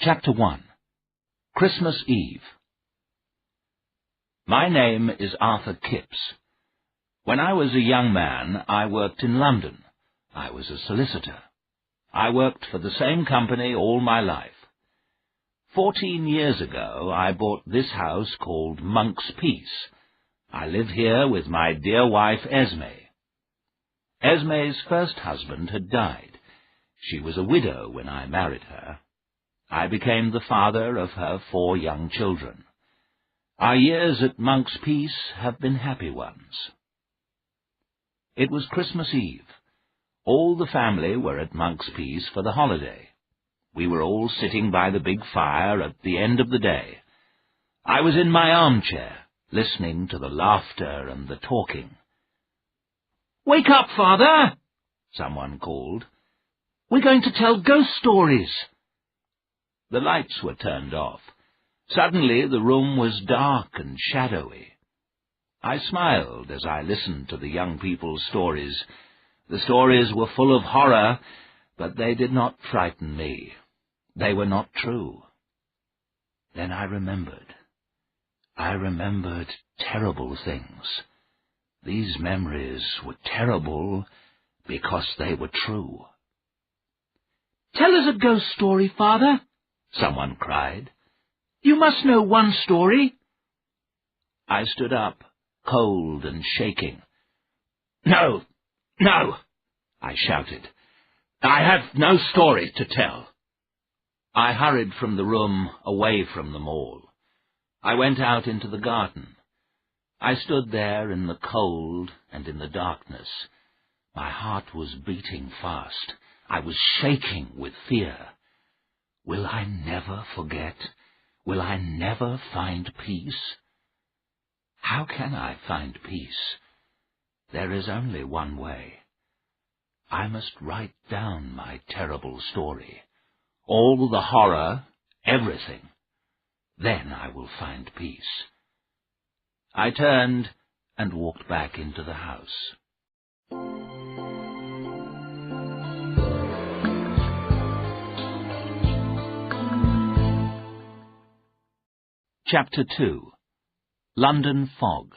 Chapter 1. Christmas Eve. My name is Arthur Kipps. When I was a young man, I worked in London. I was a solicitor. I worked for the same company all my life. 14 years ago, I bought this house called Monk's Peace. I live here with my dear wife, Esme. Esme's first husband had died. She was a widow when I married her. I became the father of her 4 young children. Our years at Monk's Peace have been happy ones. It was Christmas Eve. All the family were at Monk's Peace for the holiday. We were all sitting by the big fire at the end of the day. I was in my armchair, listening to the laughter and the talking. "Wake up, Father!" someone called. "We're going to tell ghost stories." The lights were turned off. Suddenly the room was dark and shadowy. I smiled as I listened to the young people's stories. The stories were full of horror, but they did not frighten me. They were not true. Then I remembered. I remembered terrible things. These memories were terrible because they were true. "Tell us a ghost story, Father," someone cried. "You must know one story." I stood up, cold and shaking. "No, no," I shouted. "I have no story to tell." I hurried from the room, away from them all. I went out into the garden. I stood there in the cold and in the darkness. My heart was beating fast. I was shaking with fear. Will I never forget? Will I never find peace? How can I find peace? There is only one way. I must write down my terrible story, all the horror, everything. Then I will find peace. I turned and walked back into the house. Chapter 2. London Fog.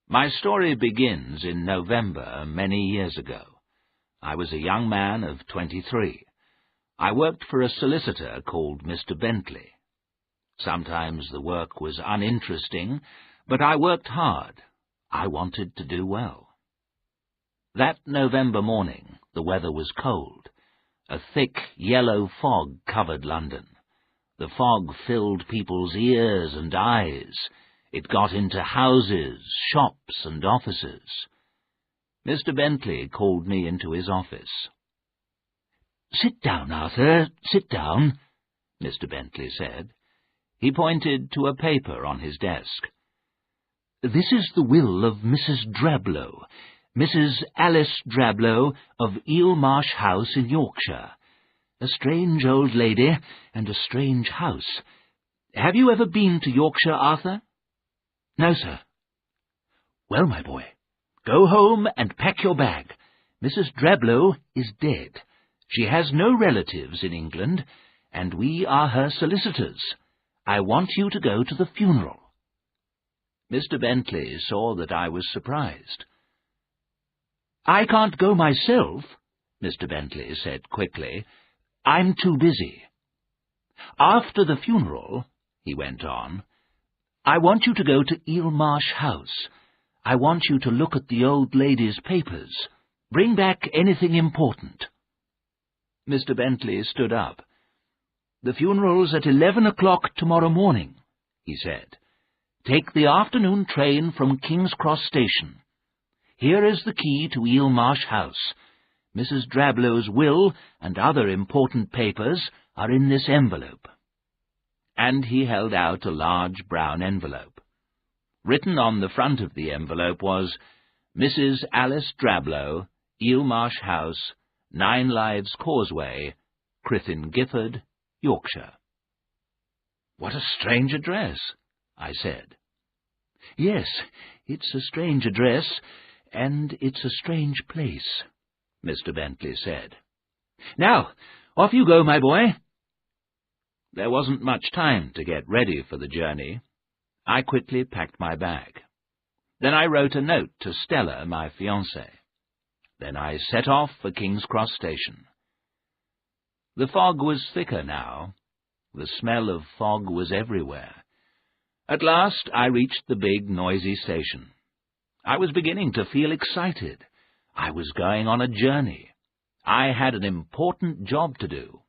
My story begins in November many years ago. I was a young man of 23. I worked for a solicitor called Mr. Bentley. Sometimes the work was uninteresting, but I worked hard. I wanted to do well. That November morning, the weather was cold. A thick yellow fog covered London. The fog filled people's ears and eyes. It got into houses, shops, and offices. Mr. Bentley called me into his office. "Sit down, Arthur, sit down," Mr. Bentley said. He pointed to a paper on his desk. "This is the will of Mrs. Drablow, Mrs. Alice Drablow of Eelmarsh House in Yorkshire. A strange old lady and a strange house. Have you ever been to Yorkshire, Arthur?" "No, sir." "Well, my boy, go home and pack your bag. Mrs. Drablow is dead. She has no relatives in England, and we are her solicitors. I want you to go to the funeral." Mr. Bentley saw that I was surprised. "I can't go myself," Mr. Bentley said quickly. "I'm too busy." "After the funeral," he went on, "I want you to go to Eelmarsh House. I want you to look at the old lady's papers. Bring back anything important." Mr. Bentley stood up. "The funeral's at 11 o'clock tomorrow morning," he said. "Take the afternoon train from King's Cross Station. Here is the key to Eelmarsh House. Mrs. Drablow's will and other important papers are in this envelope." And he held out a large brown envelope. Written on the front of the envelope was, "Mrs. Alice Drablow, Eelmarsh House, 9 Lives Causeway, Crithin Gifford, Yorkshire." "What a strange address," I said. "Yes, it's a strange address, and it's a strange place," Mr. Bentley said. "Now, off you go, my boy." There wasn't much time to get ready for the journey. I quickly packed my bag. Then I wrote a note to Stella, my fiancée. Then I set off for King's Cross Station. The fog was thicker now. The smell of fog was everywhere. At last I reached the big, noisy station. I was beginning to feel excited. I was going on a journey. I had an important job to do.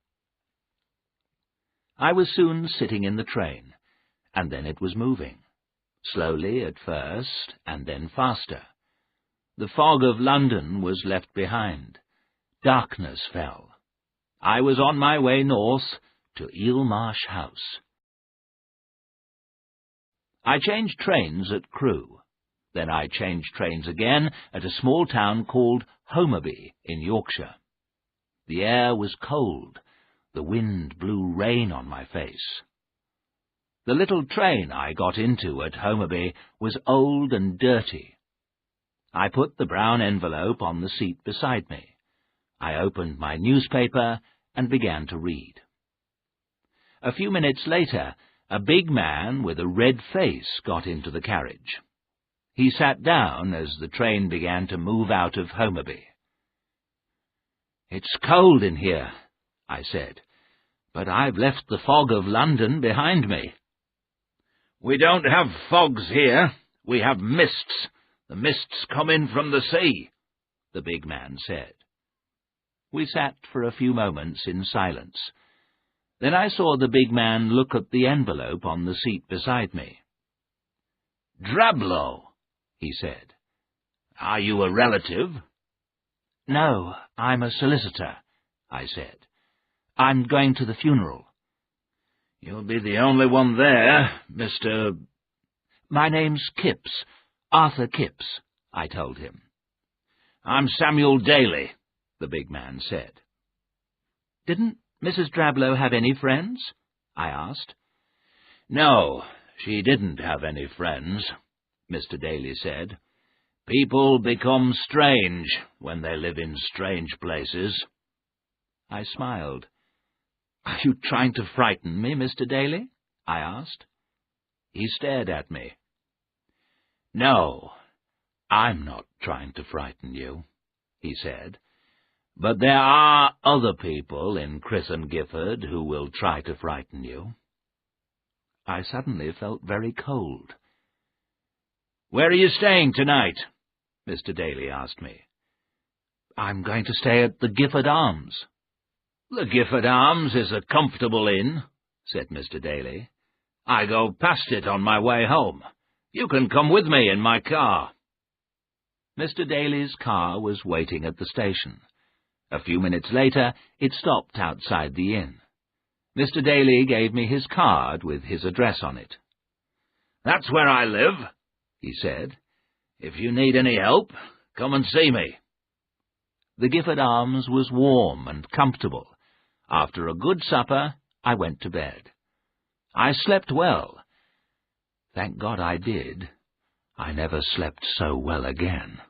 I was soon sitting in the train, and then it was moving. Slowly at first, and then faster. The fog of London was left behind. Darkness fell. I was on my way north to Eelmarsh House. I changed trains at Crewe. Then I changed trains again at a small town called Homerby in Yorkshire. The air was cold. The wind blew rain on my face. The little train I got into at Homerby was old and dirty. I put the brown envelope on the seat beside me. I opened my newspaper and began to read. A few minutes later, a big man with a red face got into the carriage. He sat down as the train began to move out of Homerby. "It's cold in here," I said, "but I've left the fog of London behind me." "We don't have fogs here. We have mists. The mists come in from the sea," the big man said. We sat for a few moments in silence. Then I saw the big man look at the envelope on the seat beside me. "Drablow," he said. "Are you a relative?" "No, I'm a solicitor," I said. "I'm going to the funeral." "You'll be the only one there, Mr.—" "My name's Kipps, Arthur Kipps," I told him. "I'm Samuel Daly," the big man said. "Didn't Mrs. Drablow have any friends?" I asked. "No, she didn't have any friends," Mr. Daly said. "People become strange when they live in strange places." I smiled. "Are you trying to frighten me, Mr. Daly?" I asked. He stared at me. "No, I'm not trying to frighten you," he said. "But there are other people in Crithon Gifford who will try to frighten you." I suddenly felt very cold. "Where are you staying tonight?" Mr. Daly asked me. "I'm going to stay at the Gifford Arms." "The Gifford Arms is a comfortable inn," said Mr. Daly. "I go past it on my way home. You can come with me in my car." Mr. Daly's car was waiting at the station. A few minutes later, it stopped outside the inn. Mr. Daly gave me his card with his address on it. "That's where I live," he said. "If you need any help, come and see me." The Gifford Arms was warm and comfortable. After a good supper, I went to bed. I slept well. Thank God I did. I never slept so well again.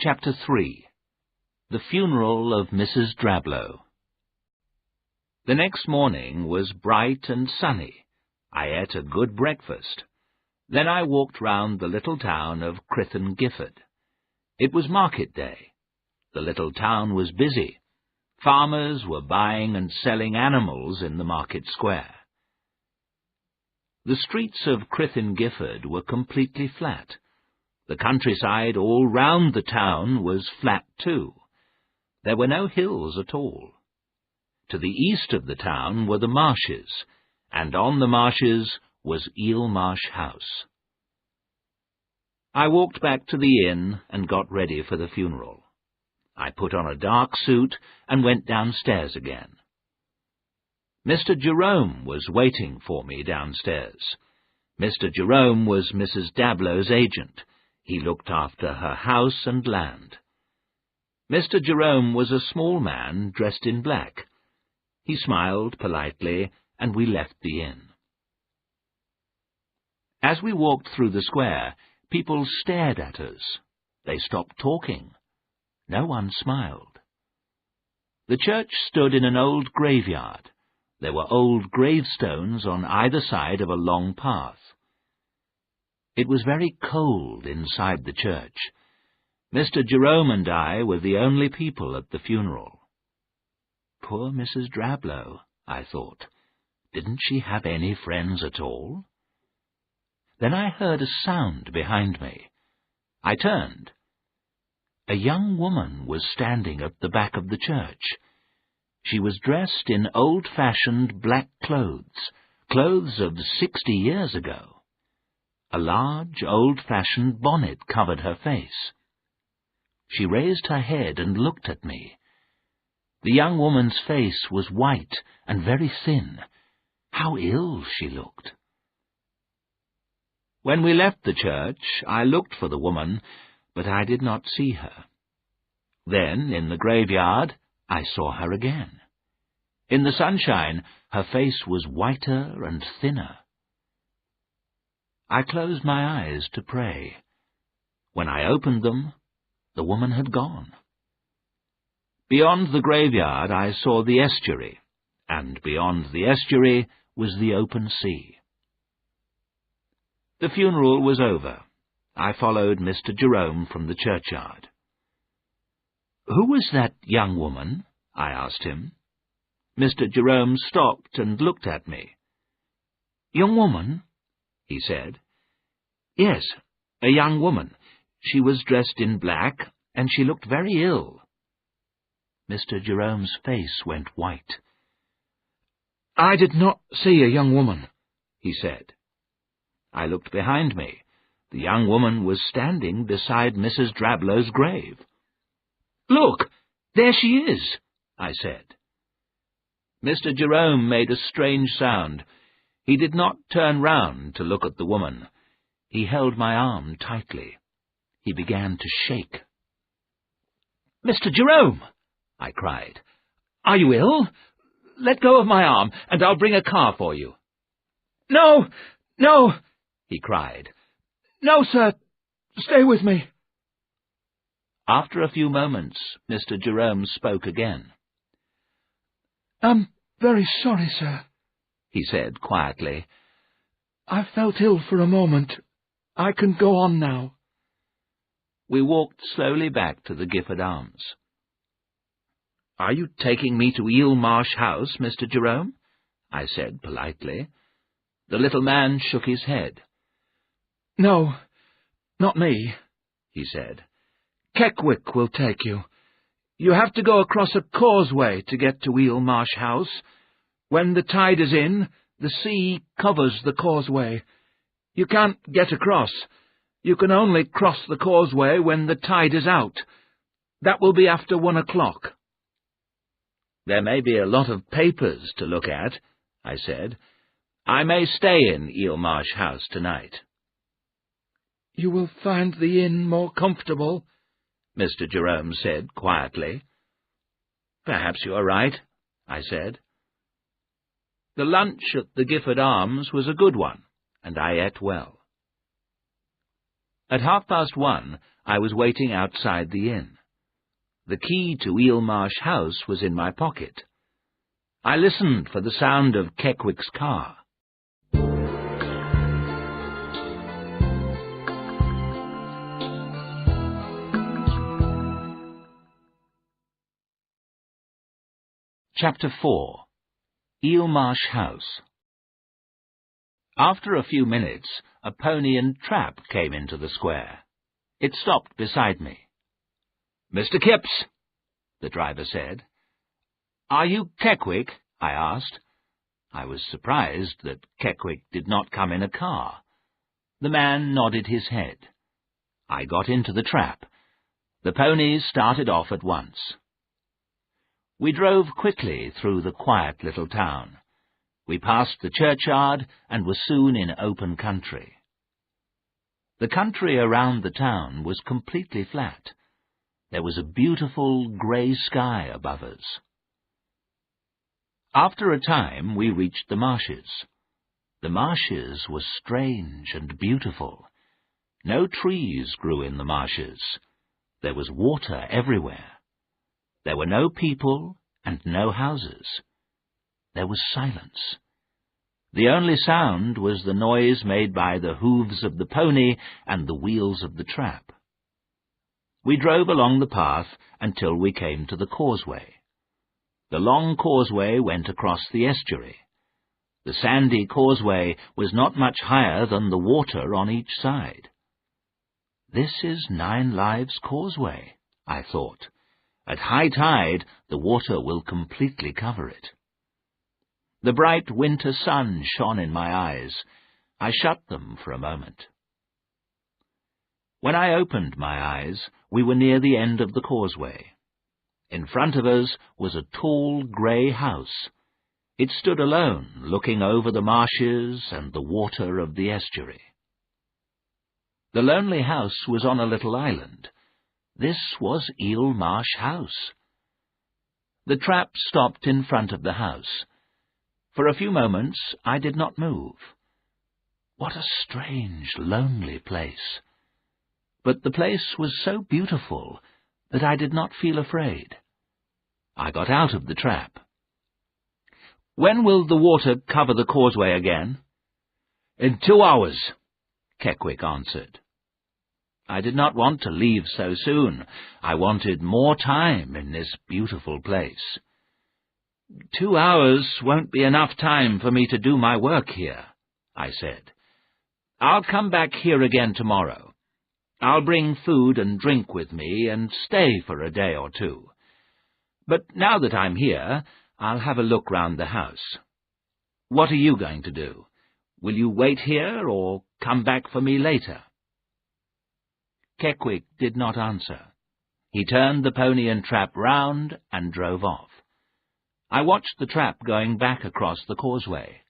Chapter 3. The Funeral of Mrs. Drablow. The next morning was bright and sunny. I ate a good breakfast. Then I walked round the little town of Crithon Gifford. It was market day. The little town was busy. Farmers were buying and selling animals in the market square. The streets of Crithon Gifford were completely flat. The countryside all round the town was flat too. There were no hills at all. To the east of the town were the marshes, and on the marshes was Eelmarsh House. I walked back to the inn and got ready for the funeral. I put on a dark suit and went downstairs again. Mr. Jerome was waiting for me downstairs. Mr. Jerome was Mrs. Dablow's agent. He looked after her house and land. Mr. Jerome was a small man dressed in black. He smiled politely, and we left the inn. As we walked through the square, people stared at us. They stopped talking. No one smiled. The church stood in an old graveyard. There were old gravestones on either side of a long path. It was very cold inside the church. Mr. Jerome and I were the only people at the funeral. Poor Mrs. Drablow, I thought. Didn't she have any friends at all? Then I heard a sound behind me. I turned. A young woman was standing at the back of the church. She was dressed in old-fashioned black clothes of 60 years ago. A large, old-fashioned bonnet covered her face. She raised her head and looked at me. The young woman's face was white and very thin. How ill she looked. When we left the church, I looked for the woman, but I did not see her. Then, in the graveyard, I saw her again. In the sunshine, her face was whiter and thinner. I closed my eyes to pray. When I opened them, the woman had gone. Beyond the graveyard, I saw the estuary, and beyond the estuary was the open sea. The funeral was over. I followed Mr. Jerome from the churchyard. "Who was that young woman?" I asked him. Mr. Jerome stopped and looked at me. "Young woman?" he said. "Yes, a young woman. She was dressed in black, and she looked very ill." Mr. Jerome's face went white. "I did not see a young woman," he said. I looked behind me. The young woman was standing beside Mrs. Drablow's grave. "Look, there she is," I said. Mr. Jerome made a strange sound. He did not turn round to look at the woman. He held my arm tightly. He began to shake. "Mr. Jerome!" I cried. "Are you ill? Let go of my arm, and I'll bring a car for you." "No, no!" he cried. "No, sir. Stay with me." After a few moments, Mr. Jerome spoke again. "I'm very sorry, sir," he said quietly. "I felt ill for a moment. I can go on now." We walked slowly back to the Gifford Arms. "Are you taking me to Eel Marsh House, Mr. Jerome?" I said politely. The little man shook his head. "No, not me," he said. "Keckwick will take you. You have to go across a causeway to get to Eel Marsh House. When the tide is in, the sea covers the causeway. You can't get across. You can only cross the causeway when the tide is out. That will be after 1 o'clock. "There may be a lot of papers to look at," I said. "I may stay in Eel Marsh House tonight." "You will find the inn more comfortable," Mr. Jerome said quietly. "Perhaps you are right," I said. The lunch at the Gifford Arms was a good one, and I ate well. At 1:30, I was waiting outside the inn. The key to Eel Marsh House was in my pocket. I listened for the sound of Keckwick's car. Chapter 4. Eel Marsh House. After a few minutes, a pony and trap came into the square. It stopped beside me. "Mr. Kipps," the driver said. "Are you Keckwick?" I asked. I was surprised that Keckwick did not come in a car. The man nodded his head. I got into the trap. The ponies started off at once. We drove quickly through the quiet little town. We passed the churchyard and were soon in open country. The country around the town was completely flat. There was a beautiful grey sky above us. After a time we reached the marshes. The marshes were strange and beautiful. No trees grew in the marshes. There was water everywhere. There were no people and no houses. There was silence. The only sound was the noise made by the hooves of the pony and the wheels of the trap. We drove along the path until we came to the causeway. The long causeway went across the estuary. The sandy causeway was not much higher than the water on each side. "This is 9 Lives Causeway," I thought. "At high tide, the water will completely cover it." The bright winter sun shone in my eyes. I shut them for a moment. When I opened my eyes, we were near the end of the causeway. In front of us was a tall grey house. It stood alone, looking over the marshes and the water of the estuary. The lonely house was on a little island. This was Eel Marsh House. The trap stopped in front of the house. For a few moments I did not move. What a strange, lonely place! But the place was so beautiful that I did not feel afraid. I got out of the trap. "When will the water cover the causeway again?" "In 2 hours," Keckwick answered. I did not want to leave so soon. I wanted more time in this beautiful place. 2 hours won't be enough time for me to do my work here," I said. "I'll come back here again tomorrow. I'll bring food and drink with me and stay for a day or 2. But now that I'm here, I'll have a look round the house. What are you going to do? Will you wait here or come back for me later?" Keckwick did not answer. He turned the pony and trap round and drove off. I watched the trap going back across the causeway.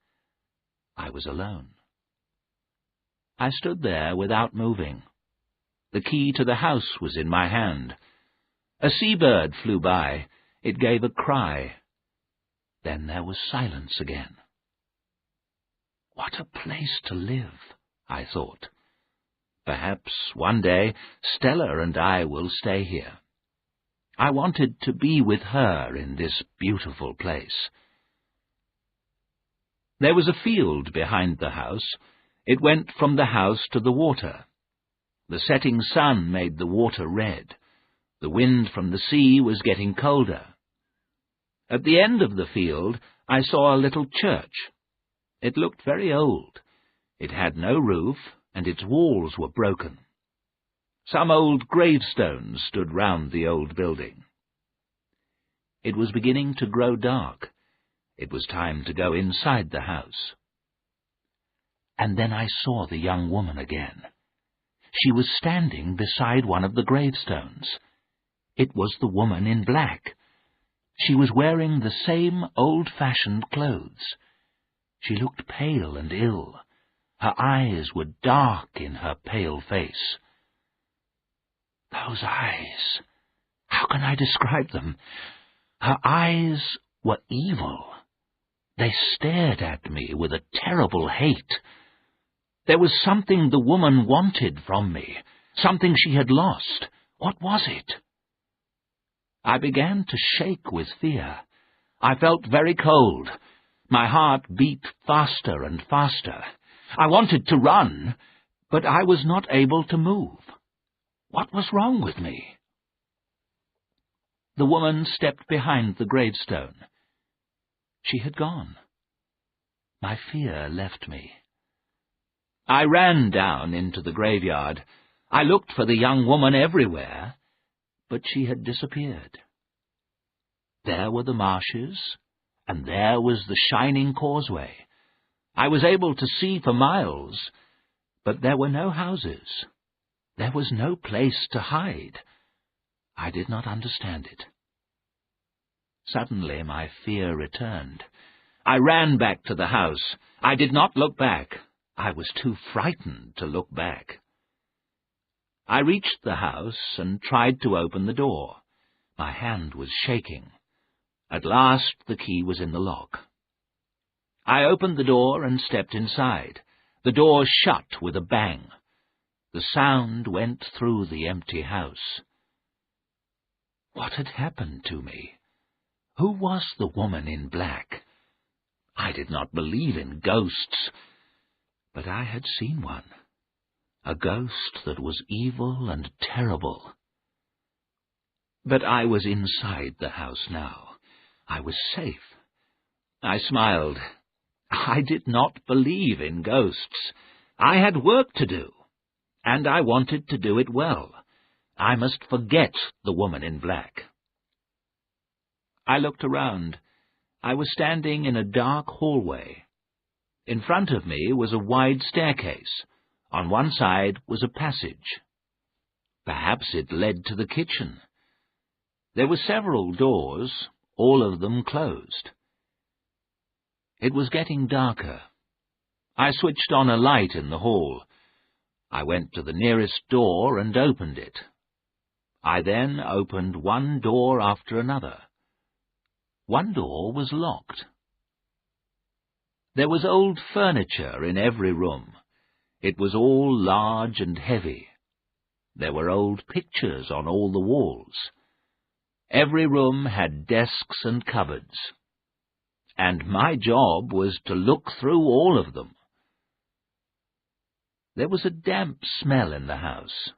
I was alone. I stood there without moving. The key to the house was in my hand. A seabird flew by. It gave a cry. Then there was silence again. What a place to live, I thought. Perhaps one day Stella and I will stay here. I wanted to be with her in this beautiful place. There was a field behind the house. It went from the house to the water. The setting sun made the water red. The wind from the sea was getting colder. At the end of the field, I saw a little church. It looked very old. It had no roof, and its walls were broken. Some old gravestones stood round the old building. It was beginning to grow dark. It was time to go inside the house. And then I saw the young woman again. She was standing beside one of the gravestones. It was the woman in black. She was wearing the same old-fashioned clothes. She looked pale and ill. Her eyes were dark in her pale face. Those eyes! How can I describe them? Her eyes were evil. They stared at me with a terrible hate. There was something the woman wanted from me, something she had lost. What was it? I began to shake with fear. I felt very cold. My heart beat faster and faster. I wanted to run, but I was not able to move. What was wrong with me? The woman stepped behind the gravestone. She had gone. My fear left me. I ran down into the graveyard. I looked for the young woman everywhere, but she had disappeared. There were the marshes, and there was the shining causeway. I was able to see for miles, but there were no houses. There was no place to hide. I did not understand it. Suddenly my fear returned. I ran back to the house. I did not look back. I was too frightened to look back. I reached the house and tried to open the door. My hand was shaking. At last the key was in the lock. I opened the door and stepped inside. The door shut with a bang. The sound went through the empty house. What had happened to me? Who was the woman in black? I did not believe in ghosts, but I had seen one. A ghost that was evil and terrible. But I was inside the house now. I was safe. I smiled. I did not believe in ghosts. I had work to do, and I wanted to do it well. I must forget the woman in black. I looked around. I was standing in a dark hallway. In front of me was a wide staircase. On one side was a passage. Perhaps it led to the kitchen. There were several doors, all of them closed. It was getting darker. I switched on a light in the hall. I went to the nearest door and opened it. I then opened one door after another. One door was locked. There was old furniture in every room. It was all large and heavy. There were old pictures on all the walls. Every room had desks and cupboards. And my job was to look through all of them. There was a damp smell in the house.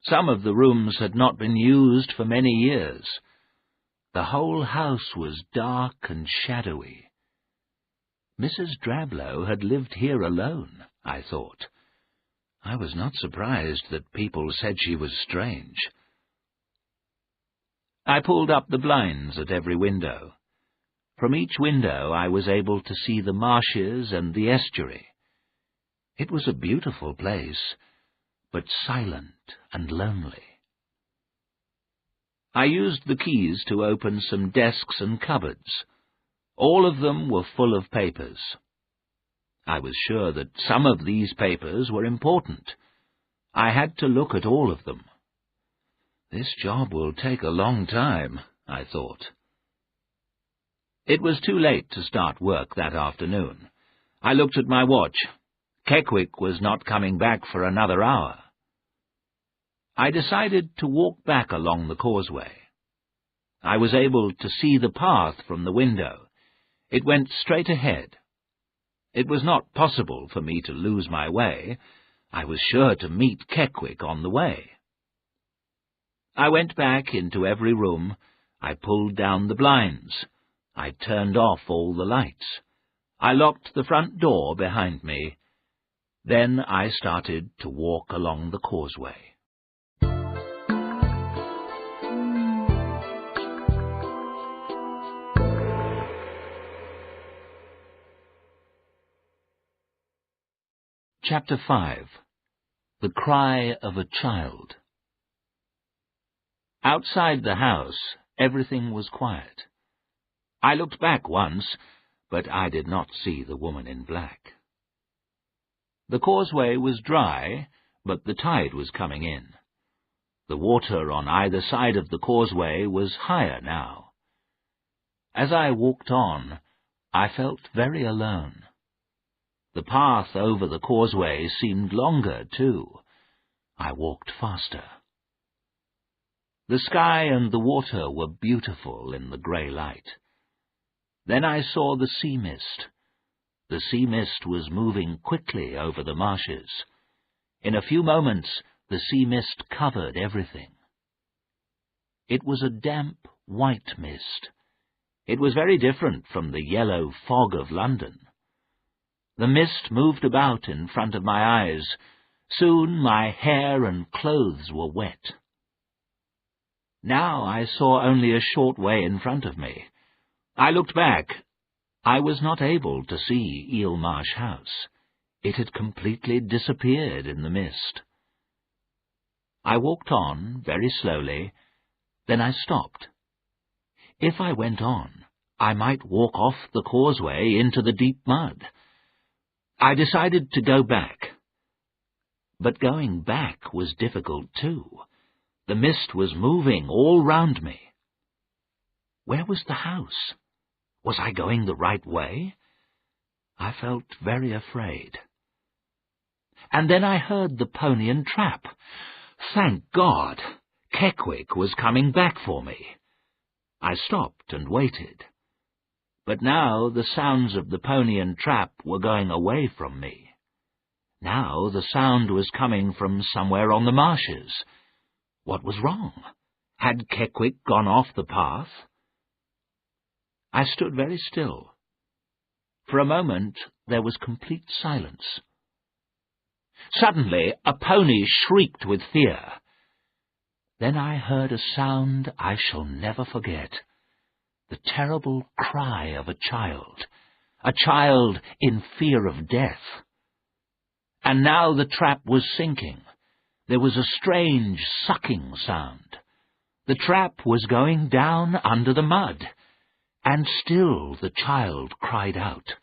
Some of the rooms had not been used for many years. The whole house was dark and shadowy. Mrs. Drablow had lived here alone, I thought. I was not surprised that people said she was strange. I pulled up the blinds at every window. From each window I was able to see the marshes and the estuary. It was a beautiful place, but silent and lonely. I used the keys to open some desks and cupboards. All of them were full of papers. I was sure that some of these papers were important. I had to look at all of them. This job will take a long time, I thought. It was too late to start work that afternoon. I looked at my watch. Keckwick was not coming back for another hour. I decided to walk back along the causeway. I was able to see the path from the window. It went straight ahead. It was not possible for me to lose my way. I was sure to meet Keckwick on the way. I went back into every room. I pulled down the blinds. I turned off all the lights. I locked the front door behind me. Then I started to walk along the causeway. Chapter 5. The Cry of a Child. Outside the house, everything was quiet. I looked back once, but I did not see the woman in black. The causeway was dry, but the tide was coming in. The water on either side of the causeway was higher now. As I walked on, I felt very alone. The path over the causeway seemed longer, too. I walked faster. The sky and the water were beautiful in the grey light. Then I saw the sea mist. The sea mist was moving quickly over the marshes. In a few moments, the sea mist covered everything. It was a damp, white mist. It was very different from the yellow fog of London. The mist moved about in front of my eyes. Soon my hair and clothes were wet. Now I saw only a short way in front of me. I looked back. I was not able to see Eelmarsh House. It had completely disappeared in the mist. I walked on very slowly, then I stopped. If I went on, I might walk off the causeway into the deep mud. I decided to go back. But going back was difficult too. The mist was moving all round me. Where was the house? Was I going the right way? I felt very afraid. And then I heard the pony and trap. Thank God! Keckwick was coming back for me. I stopped and waited. But now the sounds of the pony and trap were going away from me. Now the sound was coming from somewhere on the marshes. What was wrong? Had Keckwick gone off the path? I stood very still. For a moment there was complete silence. Suddenly a pony shrieked with fear. Then I heard a sound I shall never forget. The terrible cry of a child in fear of death. And now the trap was sinking. There was a strange sucking sound. The trap was going down under the mud, and still the child cried out.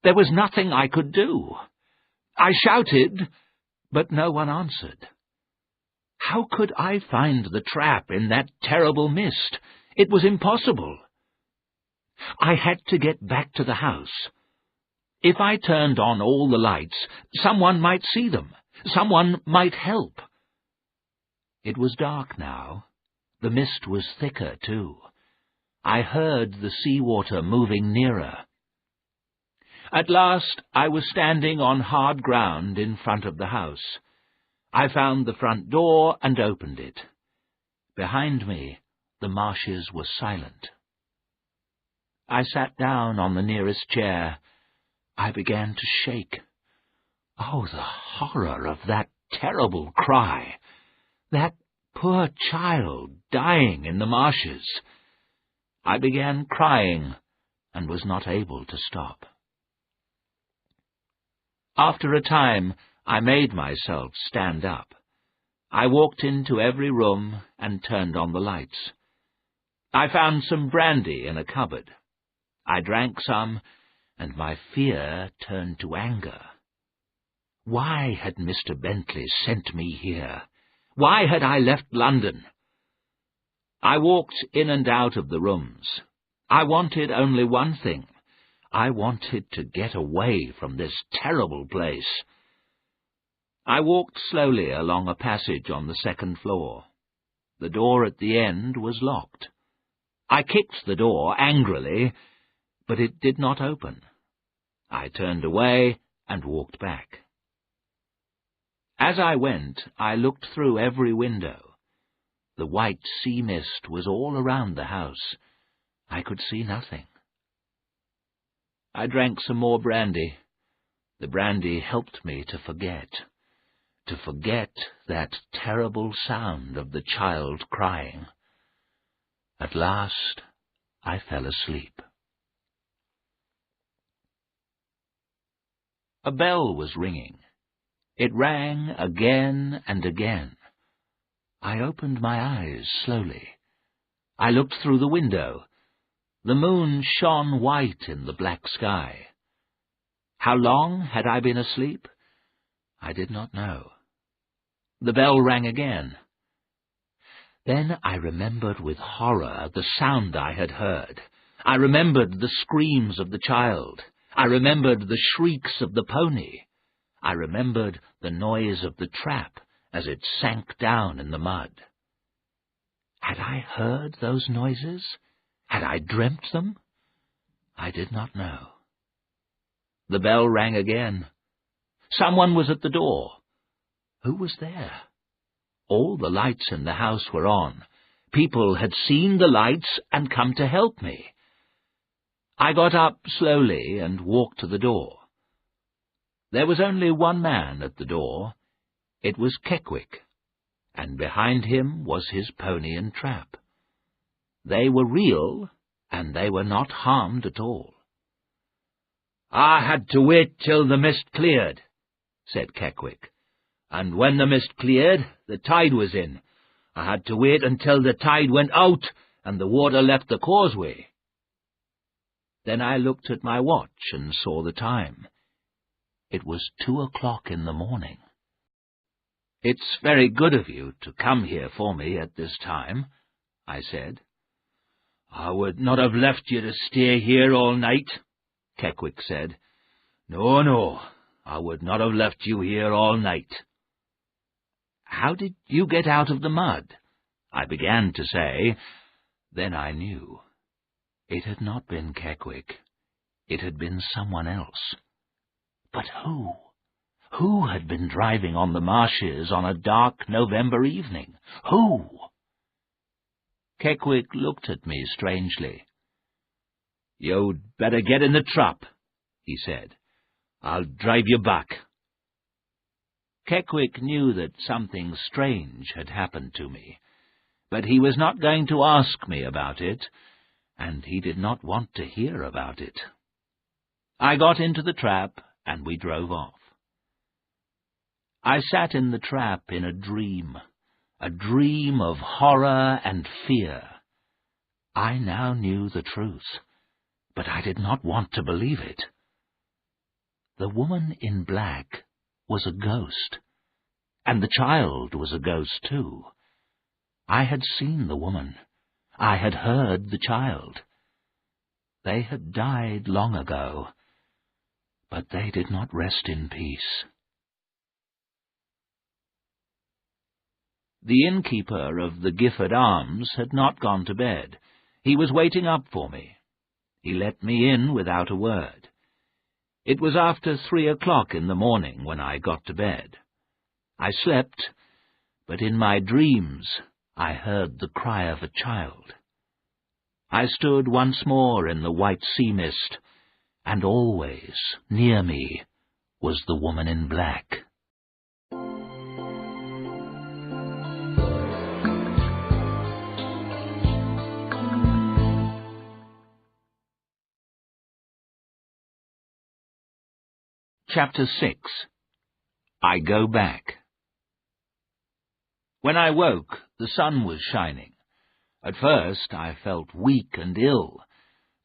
There was nothing I could do. I shouted, but no one answered. How could I find the trap in that terrible mist? It was impossible. I had to get back to the house. If I turned on all the lights, someone might see them. Someone might help. It was dark now. The mist was thicker, too. I heard the sea-water moving nearer. At last I was standing on hard ground in front of the house. I found the front door and opened it. Behind me, the marshes were silent. I sat down on the nearest chair. I began to shake. Oh, the horror of that terrible cry! That poor child dying in the marshes! I began crying and was not able to stop. After a time, I made myself stand up. I walked into every room and turned on the lights. I found some brandy in a cupboard. I drank some, and my fear turned to anger. Why had Mr. Bentley sent me here? Why had I left London? I walked in and out of the rooms. I wanted only one thing. I wanted to get away from this terrible place. I walked slowly along a passage on the second floor. The door at the end was locked. I kicked the door angrily, but it did not open. I turned away and walked back. As I went, I looked through every window. The white sea mist was all around the house. I could see nothing. I drank some more brandy. The brandy helped me to forget that terrible sound of the child crying. At last, I fell asleep. A bell was ringing. It rang again and again. I opened my eyes slowly. I looked through the window. The moon shone white in the black sky. How long had I been asleep? I did not know. The bell rang again. Then I remembered with horror the sound I had heard. I remembered the screams of the child. I remembered the shrieks of the pony. I remembered the noise of the trap as it sank down in the mud. Had I heard those noises? Had I dreamt them? I did not know. The bell rang again. Someone was at the door. Who was there? All the lights in the house were on. People had seen the lights and come to help me. I got up slowly and walked to the door. There was only one man at the door. It was Keckwick, and behind him was his pony and trap. They were real, and they were not harmed at all. "I had to wait till the mist cleared," said Keckwick. "And when the mist cleared, the tide was in. I had to wait until the tide went out and the water left the causeway." Then I looked at my watch and saw the time. It was 2 o'clock in the morning. "It's very good of you to come here for me at this time," I said. "I would not have left you to stay here all night," Keckwick said. "No, no, I would not have left you here all night." "How did you get out of the mud?" I began to say. Then I knew. It had not been Keckwick. It had been someone else. But who? Who had been driving on the marshes on a dark November evening? Who? Keckwick looked at me strangely. "You'd better get in the trap," he said. "I'll drive you back." Keckwick knew that something strange had happened to me, but he was not going to ask me about it, and he did not want to hear about it. I got into the trap, and we drove off. I sat in the trap in a dream of horror and fear. I now knew the truth, but I did not want to believe it. The woman in black was a ghost, and the child was a ghost too. I had seen the woman. I had heard the child. They had died long ago, but they did not rest in peace. The innkeeper of the Gifford Arms had not gone to bed. He was waiting up for me. He let me in without a word. It was after 3 o'clock in the morning when I got to bed. I slept, but in my dreams I heard the cry of a child. I stood once more in the white sea mist, and always near me was the woman in black. Chapter 6. I Go Back. When I woke, the sun was shining. At first I felt weak and ill,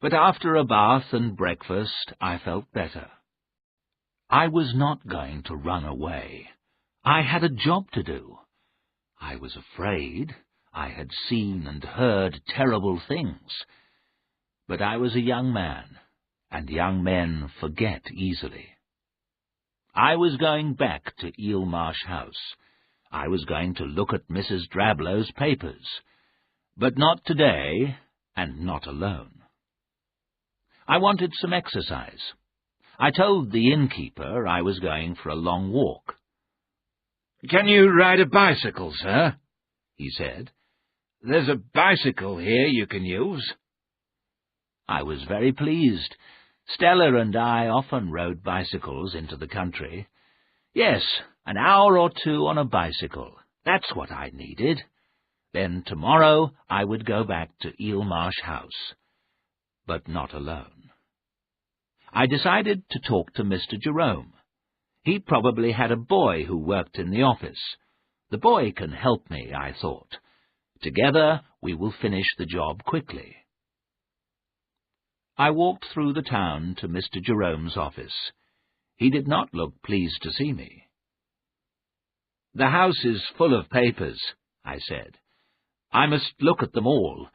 but after a bath and breakfast I felt better. I was not going to run away. I had a job to do. I was afraid. I had seen and heard terrible things. But I was a young man, and young men forget easily. I was going back to Eelmarsh House. I was going to look at Mrs. Drablow's papers. But not today, and not alone. I wanted some exercise. I told the innkeeper I was going for a long walk. "Can you ride a bicycle, sir?" he said. "There's a bicycle here you can use." I was very pleased. Stella and I often rode bicycles into the country. Yes, an hour or two on a bicycle. That's what I needed. Then tomorrow I would go back to Eelmarsh House. But not alone. I decided to talk to Mr. Jerome. He probably had a boy who worked in the office. The boy can help me, I thought. Together we will finish the job quickly. I walked through the town to Mr. Jerome's office. He did not look pleased to see me. "The house is full of papers," I said. "I must look at them all.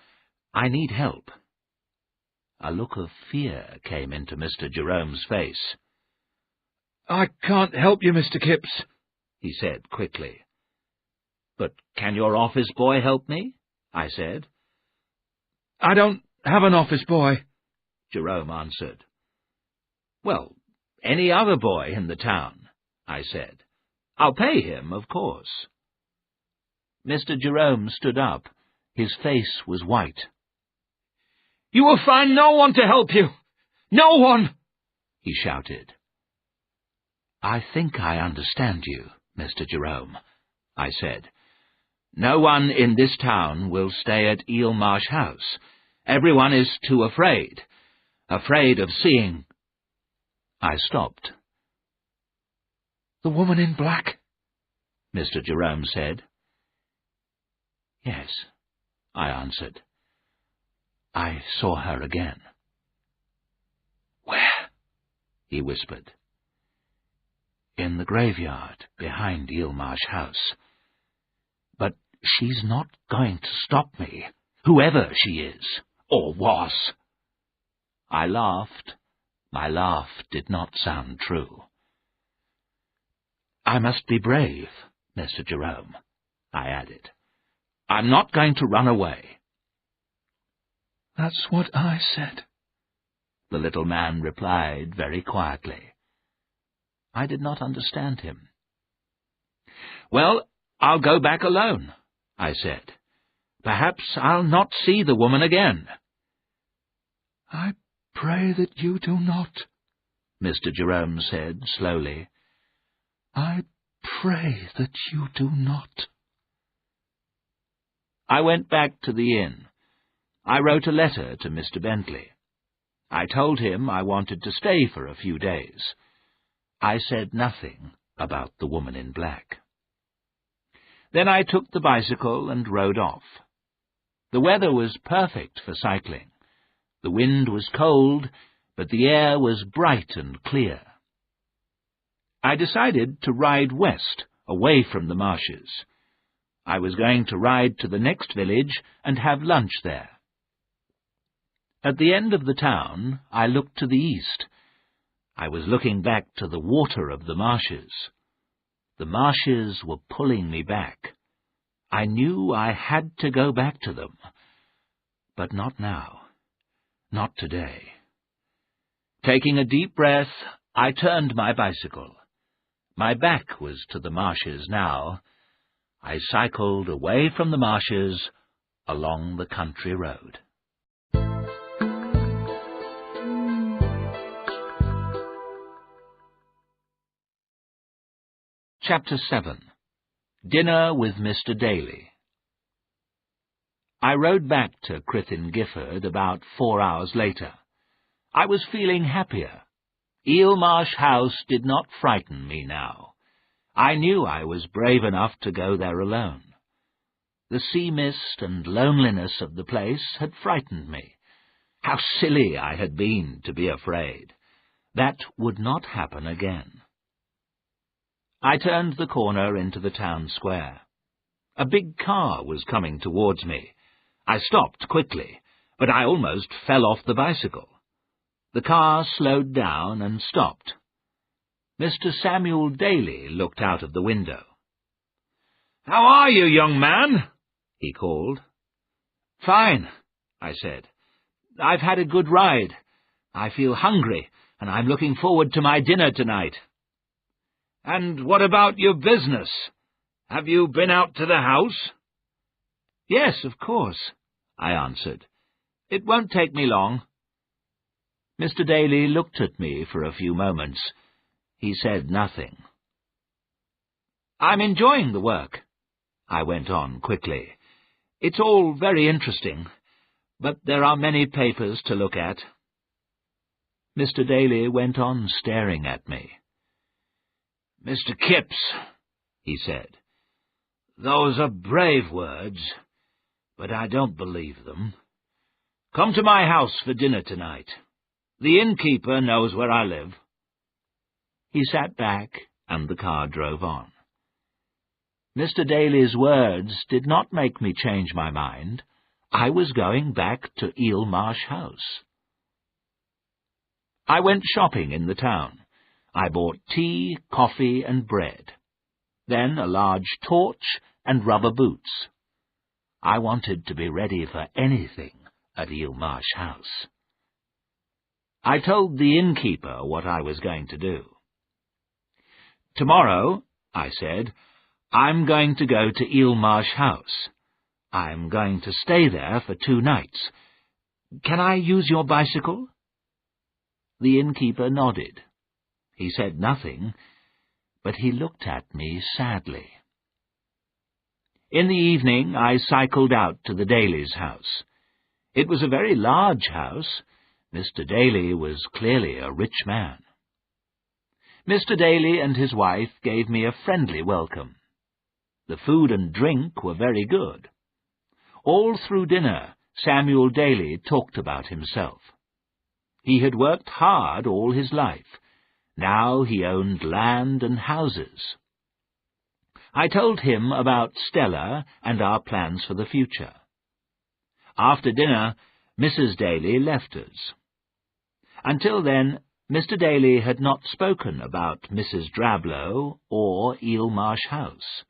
I need help." A look of fear came into Mr. Jerome's face. "I can't help you, Mr. Kipps," he said quickly. "But can your office boy help me?" I said. "I don't have an office boy," Jerome answered. "Well, any other boy in the town," I said. "I'll pay him, of course." Mr. Jerome stood up. His face was white. "You will find no one to help you! No one!" he shouted. "I think I understand you, Mr. Jerome," I said. "No one in this town will stay at Eelmarsh House. Everyone is too afraid of seeing—" I stopped. "The woman in black?" Mr. Jerome said. "Yes," I answered. "I saw her again." "Where?" he whispered. "In the graveyard behind Eelmarsh House. But she's not going to stop me, whoever she is, or was." I laughed, My laugh did not sound true. "I must be brave, Mr. Jerome," I added. "I'm not going to run away." "That's what I said," the little man replied very quietly. I did not understand him. "Well, I'll go back alone," I said. "Perhaps I'll not see the woman again." "I pray that you do not," Mr. Jerome said slowly. "I pray that you do not." I went back to the inn. I wrote a letter to Mr. Bentley. I told him I wanted to stay for a few days. I said nothing about the woman in black. Then I took the bicycle and rode off. The weather was perfect for cycling. The wind was cold, but the air was bright and clear. I decided to ride west, away from the marshes. I was going to ride to the next village and have lunch there. At the end of the town, I looked to the east. I was looking back to the water of the marshes. The marshes were pulling me back. I knew I had to go back to them. But not now. Not today. Taking a deep breath, I turned my bicycle. My back was to the marshes now. I cycled away from the marshes along the country road. Chapter 7. Dinner with Mr. Daly. I rode back to Crythin Gifford about 4 hours later. I was feeling happier. Eelmarsh House did not frighten me now. I knew I was brave enough to go there alone. The sea mist and loneliness of the place had frightened me. How silly I had been to be afraid. That would not happen again. I turned the corner into the town square. A big car was coming towards me. I stopped quickly, but I almost fell off the bicycle. The car slowed down and stopped. Mr. Samuel Daly looked out of the window. "How are you, young man?" he called. "Fine," I said. "I've had a good ride. I feel hungry, and I'm looking forward to my dinner tonight." "And what about your business? Have you been out to the house?" "Yes, of course," I answered. "It won't take me long." Mr. Daly looked at me for a few moments. He said nothing. "I'm enjoying the work," I went on quickly. "It's all very interesting, but there are many papers to look at." Mr. Daly went on staring at me. "Mr. Kipps," he said, "those are brave words, but I don't believe them. Come to my house for dinner tonight. The innkeeper knows where I live." He sat back, and the car drove on. Mr. Daly's words did not make me change my mind. I was going back to Eelmarsh House. I went shopping in the town. I bought tea, coffee, and bread. Then a large torch and rubber boots. I wanted to be ready for anything at Eelmarsh House. I told the innkeeper what I was going to do. "Tomorrow," I said, "I'm going to go to Eelmarsh House. I'm going to stay there for 2 nights. Can I use your bicycle?" The innkeeper nodded. He said nothing, but he looked at me sadly. In the evening I cycled out to the Daly's house. It was a very large house. Mr. Daly was clearly a rich man. Mr. Daly and his wife gave me a friendly welcome. The food and drink were very good. All through dinner, Samuel Daly talked about himself. He had worked hard all his life. Now he owned land and houses. I told him about Stella and our plans for the future. After dinner, Mrs. Daly left us. Until then, Mr. Daly had not spoken about Mrs. Drablow or Eel Marsh House.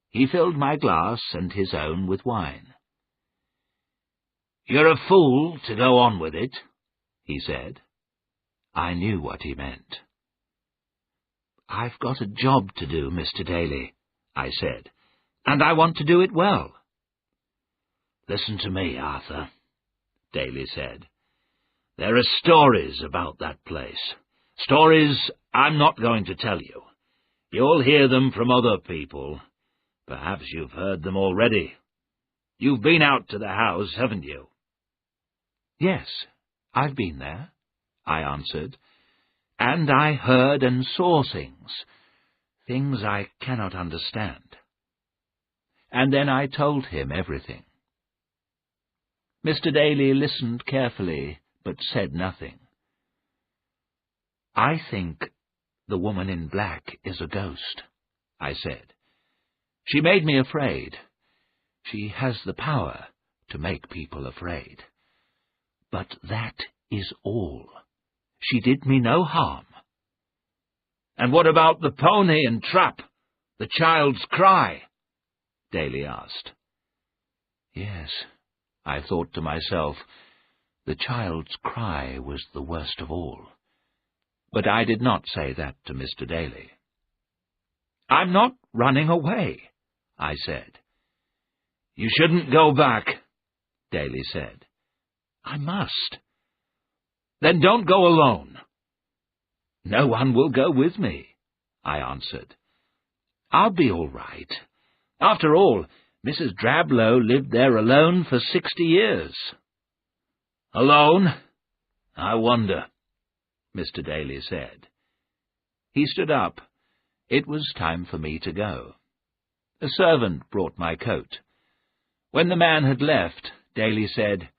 He filled my glass and his own with wine. "You're a fool to go on with it," he said. I knew what he meant. "I've got a job to do, Mr. Daly," I said, "and I want to do it well." "Listen to me, Arthur," Daly said. "There are stories about that place. Stories I'm not going to tell you. You'll hear them from other people. Perhaps you've heard them already. You've been out to the house, haven't you?" "Yes, I've been there," I answered, "and I heard and saw things I cannot understand." And then I told him everything. Mr. Daly listened carefully, but said nothing. "I think the woman in black is a ghost," I said. "She made me afraid. She has the power to make people afraid. But that is all. She did me no harm." "And what about the pony and trap? The child's cry?" Daly asked. Yes, I thought to myself, the child's cry was the worst of all. But I did not say that to Mr. Daly. "I'm not running away," I said. "You shouldn't go back," Daly said. "I must." "Then don't go alone." "No one will go with me," I answered. "I'll be all right. After all, Mrs. Drablow lived there alone for 60 years. "Alone? I wonder," Mr. Daly said. He stood up. It was time for me to go. A servant brought my coat. When the man had left, Daly said,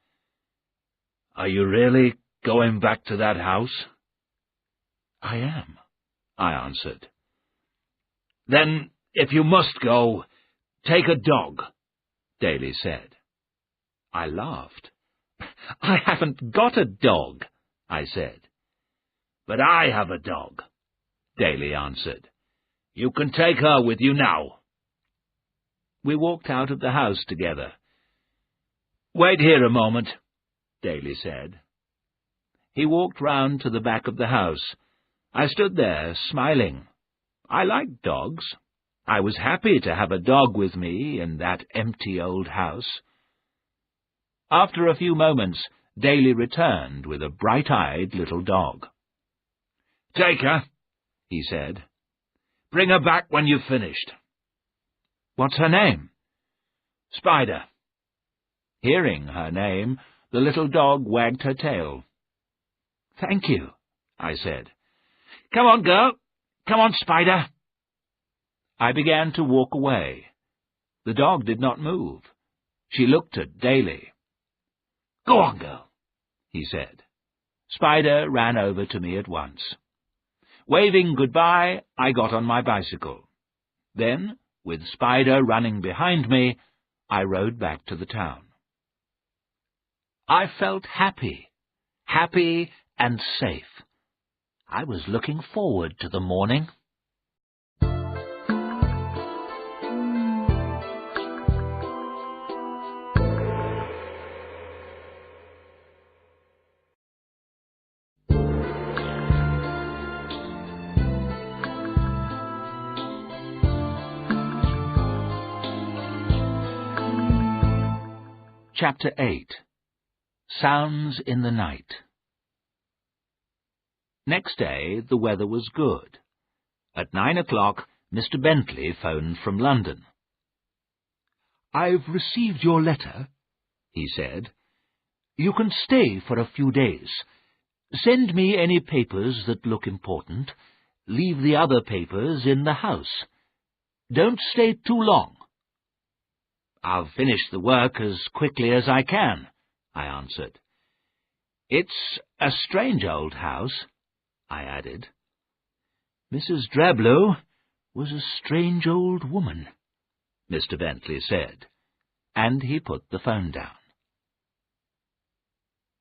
"Are you really going back to that house?" "I am," I answered. "Then, if you must go, take a dog," Daly said. I laughed. "I haven't got a dog," I said. "But I have a dog," Daly answered. "You can take her with you now." We walked out of the house together. "Wait here a moment," Daly said. He walked round to the back of the house. I stood there, smiling. I liked dogs. I was happy to have a dog with me in that empty old house. After a few moments, Daly returned with a bright-eyed little dog. "Take her," he said. "Bring her back when you've finished." "What's her name?" "Spider." Hearing her name, the little dog wagged her tail. "Thank you," I said. "Come on, girl. Come on, Spider." I began to walk away. The dog did not move. She looked at Daly. "Go on, girl," he said. Spider ran over to me at once. Waving goodbye, I got on my bicycle. Then, with Spider running behind me, I rode back to the town. I felt happy and safe. I was looking forward to the morning. Chapter 8. Sounds in the Night. Next day the weather was good. At 9 o'clock Mr. Bentley phoned from London. "I've received your letter," he said. "You can stay for a few days. Send me any papers that look important. Leave the other papers in the house. Don't stay too long." "I'll finish the work as quickly as I can," I answered. "It's a strange old house," I added. "Mrs. Drablow was a strange old woman," Mr. Bentley said, and he put the phone down.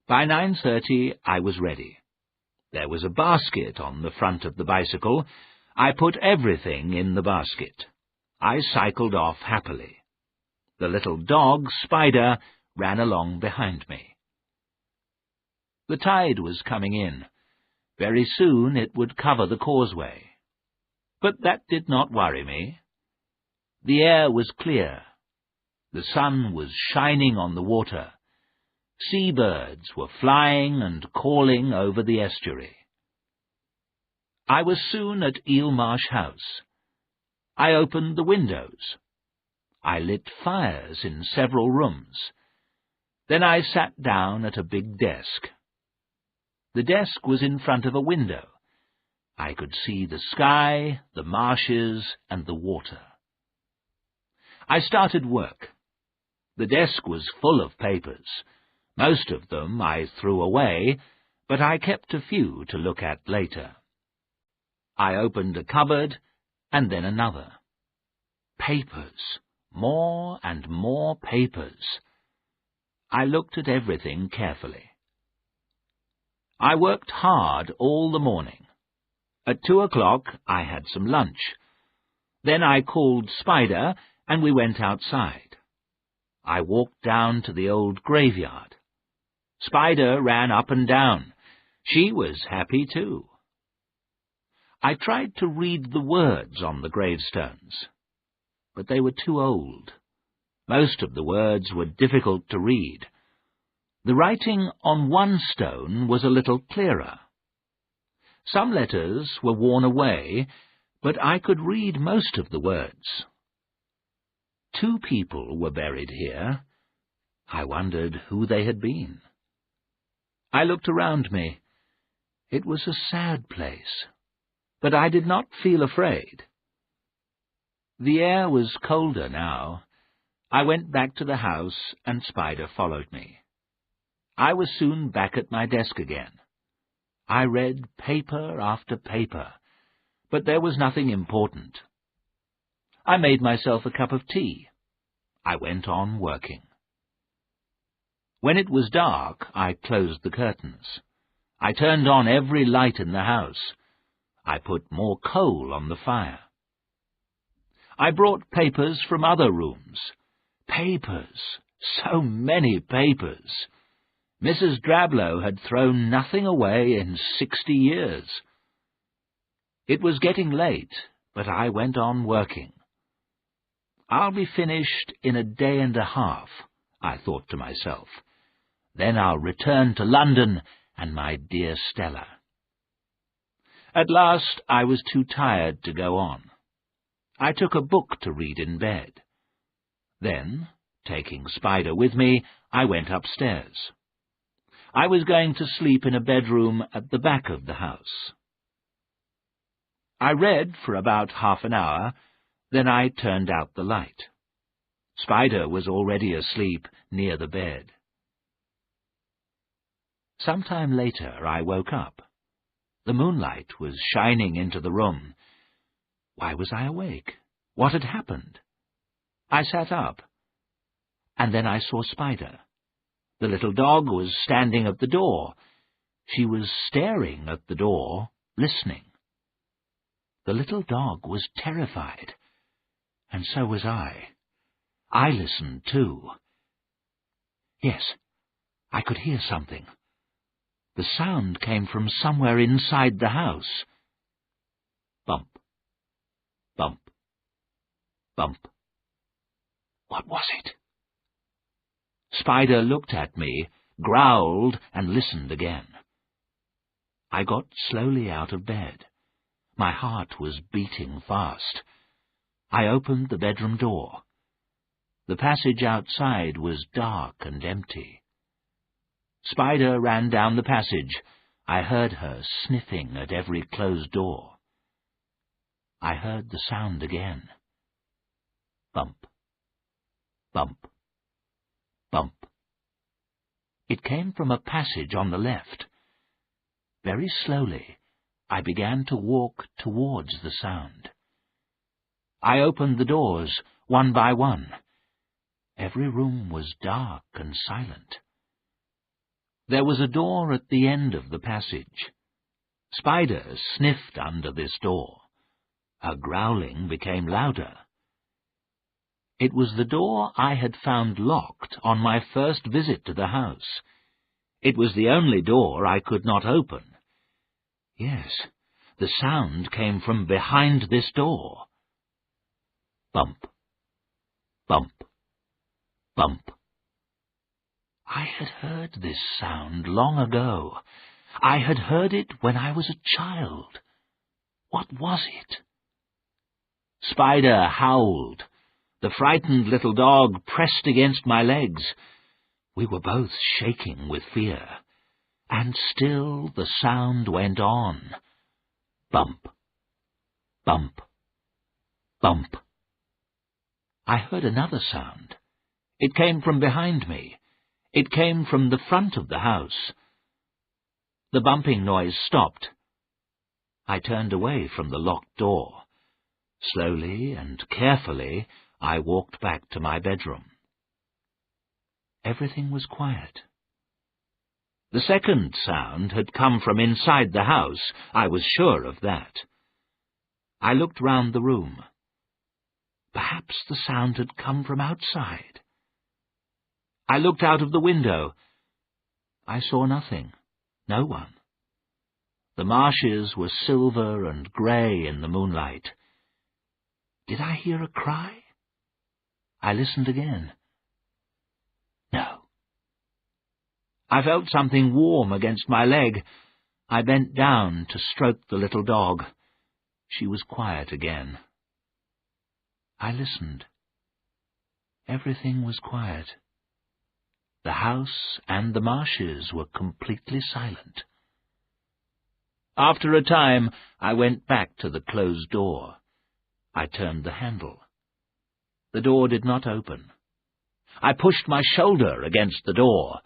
By 9:30 I was ready. There was a basket on the front of the bicycle. I put everything in the basket. I cycled off happily. The little dog, Spider, ran along behind me. The tide was coming in. Very soon it would cover the causeway. But that did not worry me. The air was clear. The sun was shining on the water. Seabirds were flying and calling over the estuary. I was soon at Eelmarsh House. I opened the windows. I lit fires in several rooms. Then I sat down at a big desk. The desk was in front of a window. I could see the sky, the marshes, and the water. I started work. The desk was full of papers. Most of them I threw away, but I kept a few to look at later. I opened a cupboard, and then another. Papers. More and more papers. I looked at everything carefully. I worked hard all the morning. At 2 o'clock I had some lunch. Then I called Spider, and we went outside. I walked down to the old graveyard. Spider ran up and down. She was happy too. I tried to read the words on the gravestones, but they were too old. Most of the words were difficult to read. The writing on one stone was a little clearer. Some letters were worn away, but I could read most of the words. 2 people were buried here. I wondered who they had been. I looked around me. It was a sad place, but I did not feel afraid. The air was colder now. I went back to the house, and Spider followed me. I was soon back at my desk again. I read paper after paper, but there was nothing important. I made myself a cup of tea. I went on working. When it was dark, I closed the curtains. I turned on every light in the house. I put more coal on the fire. I brought papers from other rooms. Papers! So many papers! Mrs. Drablow had thrown nothing away in 60 years. It was getting late, but I went on working. I'll be finished in a day and a half, I thought to myself. Then I'll return to London and my dear Stella. At last I was too tired to go on. I took a book to read in bed. Then, taking Spider with me, I went upstairs. I was going to sleep in a bedroom at the back of the house. I read for about half an hour, then I turned out the light. Spider was already asleep near the bed. Some time later I woke up. The moonlight was shining into the room. Why was I awake? What had happened? I sat up, and then I saw Spider. The little dog was standing at the door. She was staring at the door, listening. The little dog was terrified, and so was I. I listened too. Yes, I could hear something. The sound came from somewhere inside the house. Bump, bump, bump. What was it? Spider looked at me, growled, and listened again. I got slowly out of bed. My heart was beating fast. I opened the bedroom door. The passage outside was dark and empty. Spider ran down the passage. I heard her sniffing at every closed door. I heard the sound again. Bump, bump, bump. It came from a passage on the left. Very slowly, I began to walk towards the sound. I opened the doors one by one. Every room was dark and silent. There was a door at the end of the passage. Spider sniffed under this door. Her growling became louder. It was the door I had found locked on my first visit to the house. It was the only door I could not open. Yes, the sound came from behind this door. Bump, bump, bump. I had heard this sound long ago. I had heard it when I was a child. What was it? Spider howled. The frightened little dog pressed against my legs. We were both shaking with fear. And still the sound went on. Bump, bump, bump. I heard another sound. It came from behind me. It came from the front of the house. The bumping noise stopped. I turned away from the locked door. Slowly and carefully, I walked back to my bedroom. Everything was quiet. The second sound had come from inside the house. I was sure of that. I looked round the room. Perhaps the sound had come from outside. I looked out of the window. I saw nothing, no one. The marshes were silver and grey in the moonlight. Did I hear a cry? I listened again. No. I felt something warm against my leg. I bent down to stroke the little dog. She was quiet again. I listened. Everything was quiet. The house and the marshes were completely silent. After a time, I went back to the closed door. I turned the handle. The door did not open. I pushed my shoulder against the door.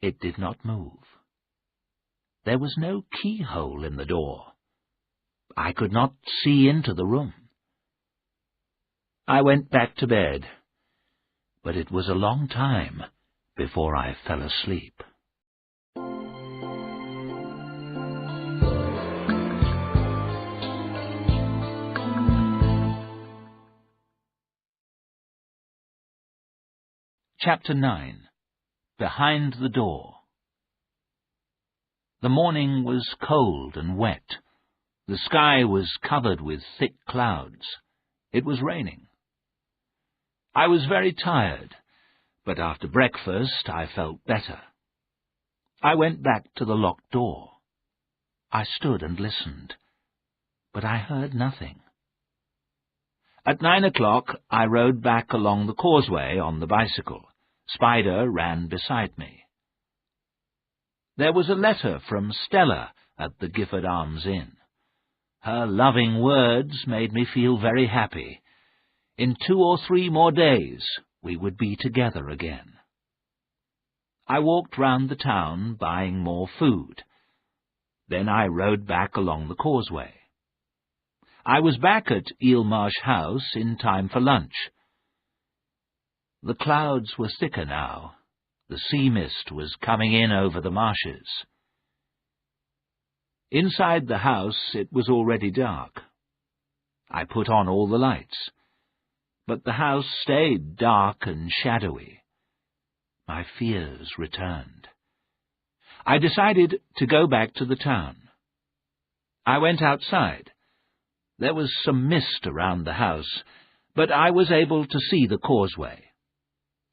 It did not move. There was no keyhole in the door. I could not see into the room. I went back to bed, but it was a long time before I fell asleep. Chapter 9. Behind the Door. The morning was cold and wet. The sky was covered with thick clouds. It was raining. I was very tired, but after breakfast I felt better. I went back to the locked door. I stood and listened, but I heard nothing. At 9 o'clock I rode back along the causeway on the bicycle. Spider ran beside me. There was a letter from Stella at the Gifford Arms Inn. Her loving words made me feel very happy. In 2 or 3 more days we would be together again. I walked round the town buying more food. Then I rode back along the causeway. I was back at Eelmarsh House in time for lunch. The clouds were thicker now. The sea mist was coming in over the marshes. Inside the house it was already dark. I put on all the lights, but the house stayed dark and shadowy. My fears returned. I decided to go back to the town. I went outside. There was some mist around the house, but I was able to see the causeway.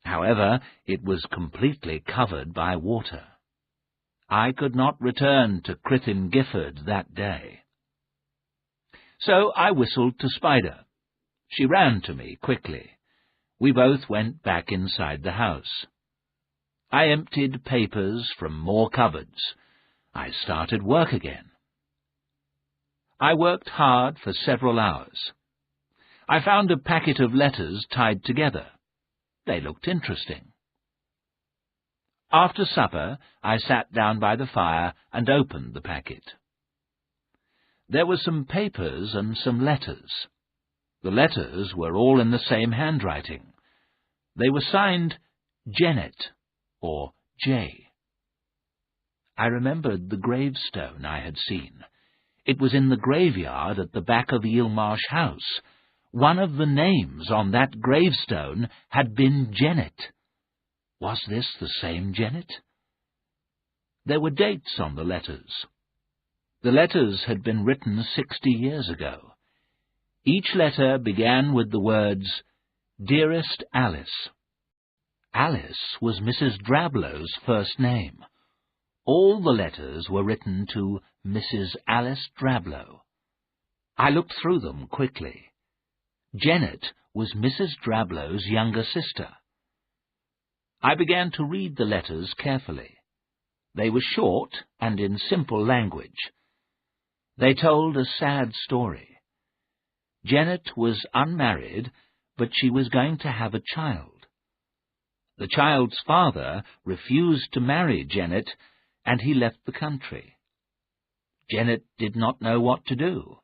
However, it was completely covered by water. I could not return to Crithin Gifford that day. So I whistled to Spider. She ran to me quickly. We both went back inside the house. I emptied papers from more cupboards. I started work again. I worked hard for several hours. I found a packet of letters tied together. They looked interesting. After supper, I sat down by the fire and opened the packet. There were some papers and some letters. The letters were all in the same handwriting. They were signed Janet, or J. I remembered the gravestone I had seen. It was in the graveyard at the back of Eelmarsh House. One of the names on that gravestone had been Janet. Was this the same Janet? There were dates on the letters. The letters had been written 60 years ago. Each letter began with the words, "Dearest Alice." Alice was Mrs. Drablow's first name. All the letters were written to Mrs. Alice Drablow. I looked through them quickly. Janet was Mrs. Drablow's younger sister. I began to read the letters carefully. They were short and in simple language. They told a sad story. Janet was unmarried, but she was going to have a child. The child's father refused to marry Janet, and he left the country. Janet did not know what to do.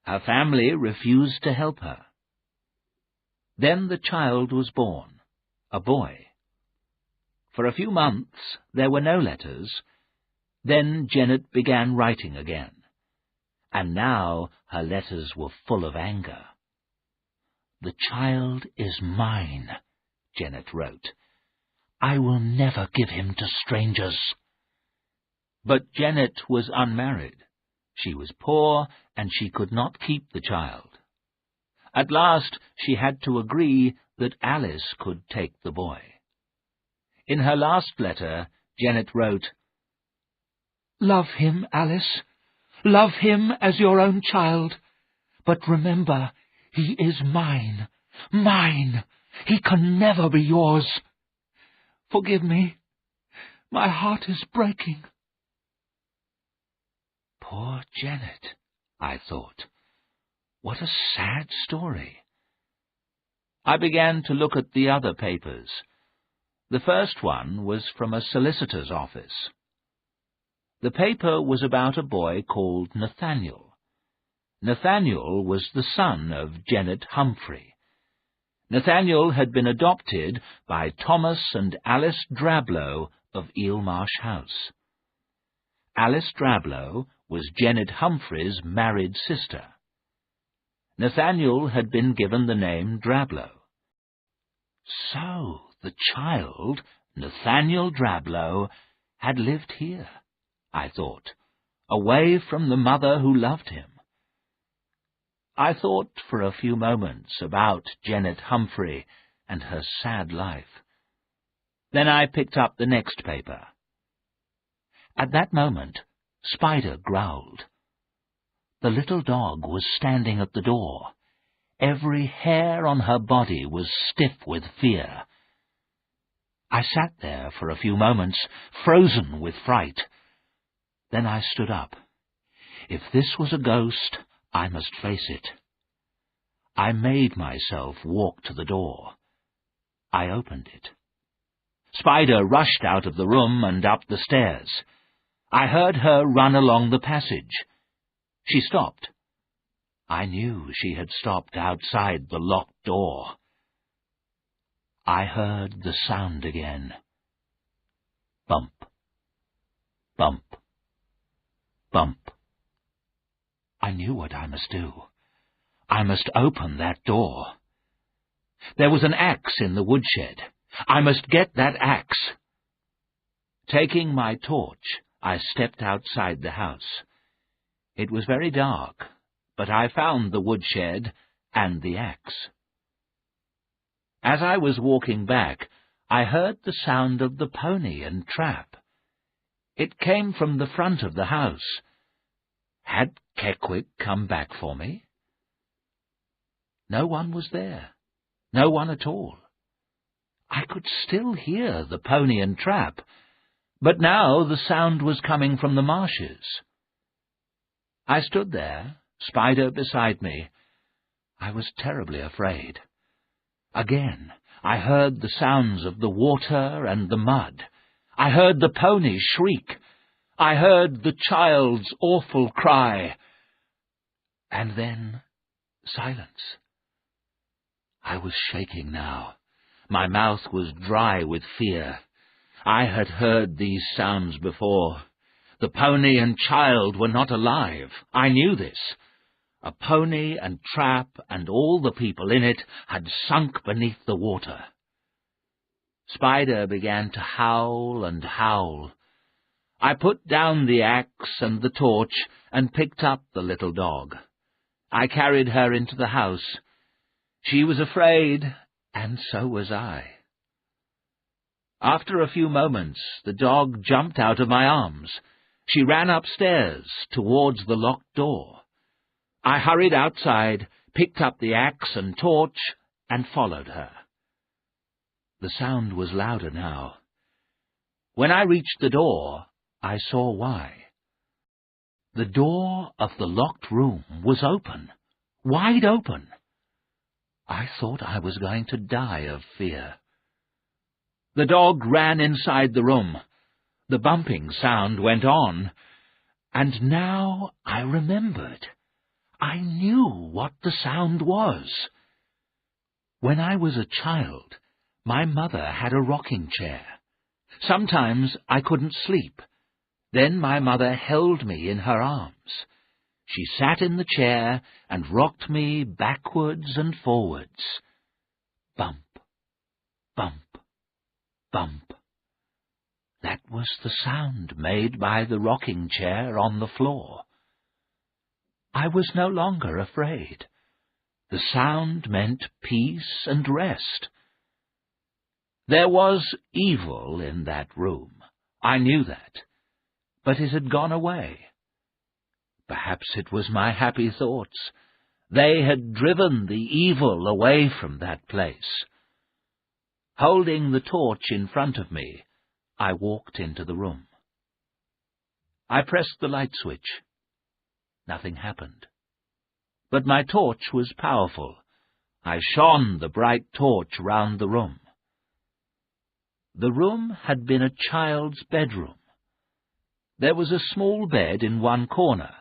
Her family refused to help her. Then the child was born, a boy. For a few months there were no letters. Then Janet began writing again, and now her letters were full of anger. "The child is mine," Janet wrote. "I will never give him to strangers." But Janet was unmarried. She was poor, and she could not keep the child. At last she had to agree that Alice could take the boy. In her last letter, Janet wrote, "Love him, Alice. Love him as your own child. But remember, he is mine. Mine. He can never be yours. Forgive me. My heart is breaking." Poor Janet, I thought. What a sad story. I began to look at the other papers. The first one was from a solicitor's office. The paper was about a boy called Nathaniel. Nathaniel was the son of Janet Humphrey. Nathaniel had been adopted by Thomas and Alice Drablow of Eelmarsh House. Alice Drablow was Janet Humphrey's married sister. Nathaniel had been given the name Drablow. So the child, Nathaniel Drablow, had lived here, I thought, away from the mother who loved him. I thought for a few moments about Janet Humphrey and her sad life. Then I picked up the next paper. At that moment, Spider growled. The little dog was standing at the door. Every hair on her body was stiff with fear. I sat there for a few moments, frozen with fright. Then I stood up. If this was a ghost, I must face it. I made myself walk to the door. I opened it. Spider rushed out of the room and up the stairs. I heard her run along the passage. She stopped. I knew she had stopped outside the locked door. I heard the sound again. Bump, bump, bump. I knew what I must do. I must open that door. There was an axe in the woodshed. I must get that axe. Taking my torch, I stepped outside the house. It was very dark, but I found the woodshed and the axe. As I was walking back, I heard the sound of the pony and trap. It came from the front of the house. Had Keckwick come back for me? No one was there. No one at all. I could still hear the pony and trap, but now the sound was coming from the marshes. I stood there, Spider beside me. I was terribly afraid. Again, I heard the sounds of the water and the mud. I heard the pony shriek. I heard the child's awful cry. And then silence. I was shaking now. My mouth was dry with fear. I had heard these sounds before. The pony and child were not alive. I knew this. A pony and trap and all the people in it had sunk beneath the water. Spider began to howl and howl. I put down the axe and the torch and picked up the little dog. I carried her into the house. She was afraid, and so was I. After a few moments, the dog jumped out of my arms. She ran upstairs towards the locked door. I hurried outside, picked up the axe and torch, and followed her. The sound was louder now. When I reached the door, I saw why. The door of the locked room was open, wide open. I thought I was going to die of fear. The dog ran inside the room. The bumping sound went on, and now I remembered. I knew what the sound was. When I was a child, my mother had a rocking chair. Sometimes I couldn't sleep. Then my mother held me in her arms. She sat in the chair and rocked me backwards and forwards. Bump, bump, bump. That was the sound made by the rocking chair on the floor. I was no longer afraid. The sound meant peace and rest. There was evil in that room. I knew that. But it had gone away. Perhaps it was my happy thoughts. They had driven the evil away from that place. Holding the torch in front of me, I walked into the room. I pressed the light switch. Nothing happened. But my torch was powerful. I shone the bright torch round the room. The room had been a child's bedroom. There was a small bed in one corner.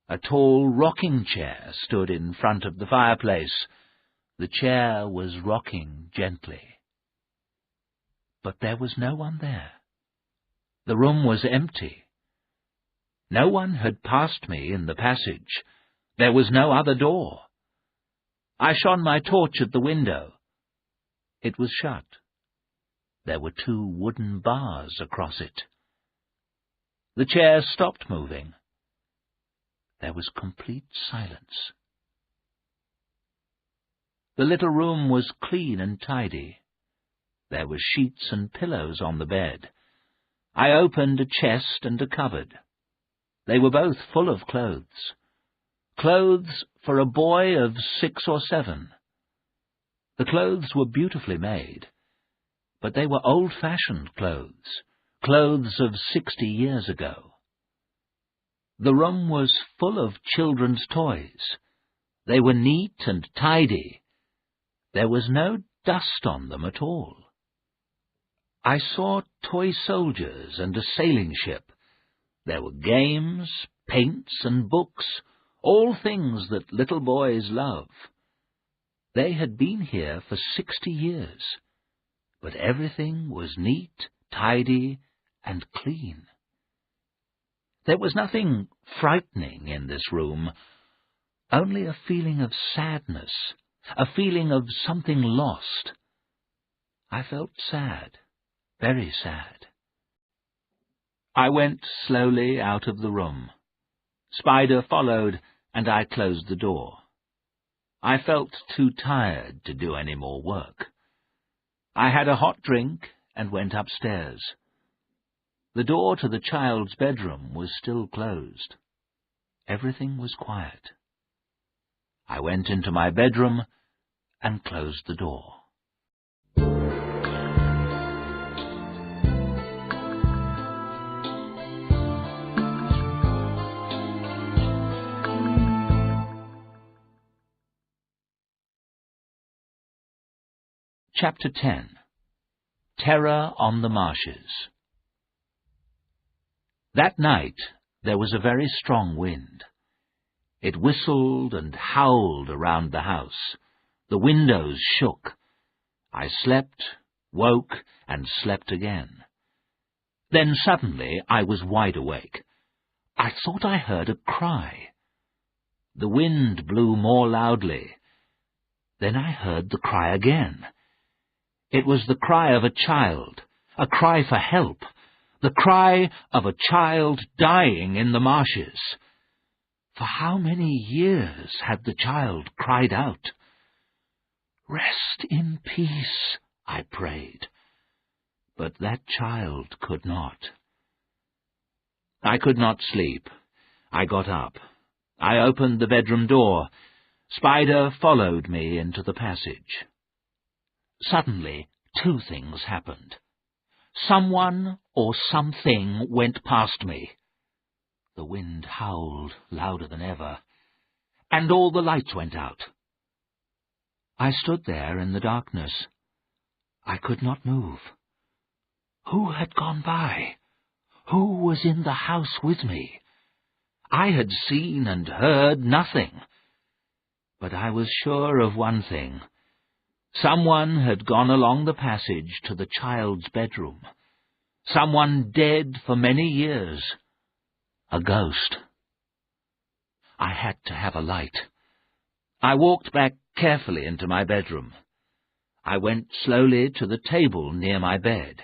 A tall rocking chair stood in front of the fireplace. The chair was rocking gently. But there was no one there. The room was empty. No one had passed me in the passage. There was no other door. I shone my torch at the window. It was shut. There were 2 wooden bars across it. The chair stopped moving. There was complete silence. The little room was clean and tidy. There were sheets and pillows on the bed. I opened a chest and a cupboard. They were both full of clothes. Clothes for a boy of 6 or 7. The clothes were beautifully made, but they were old-fashioned clothes, clothes of 60 years ago. The room was full of children's toys. They were neat and tidy. There was no dust on them at all. I saw toy soldiers and a sailing ship. There were games, paints and books, all things that little boys love. They had been here for 60 years, but everything was neat, tidy, and clean. There was nothing frightening in this room, only a feeling of sadness, a feeling of something lost. I felt sad, very sad. I went slowly out of the room. Spider followed, and I closed the door. I felt too tired to do any more work. I had a hot drink and went upstairs. The door to the child's bedroom was still closed. Everything was quiet. I went into my bedroom and closed the door. Chapter 10. Terror on the Marshes. That night there was a very strong wind. It whistled and howled around the house. The windows shook. I slept, woke, and slept again. Then suddenly I was wide awake. I thought I heard a cry. The wind blew more loudly. Then I heard the cry again. It was the cry of a child, a cry for help, the cry of a child dying in the marshes. For how many years had the child cried out? "Rest in peace," I prayed. But that child could not. I could not sleep. I got up. I opened the bedroom door. Spider followed me into the passage. Suddenly, two things happened. Someone or something went past me. The wind howled louder than ever, and all the lights went out. I stood there in the darkness. I could not move. Who had gone by? Who was in the house with me? I had seen and heard nothing. But I was sure of one thing. Someone had gone along the passage to the child's bedroom. Someone dead for many years. A ghost. I had to have a light. I walked back carefully into my bedroom. I went slowly to the table near my bed.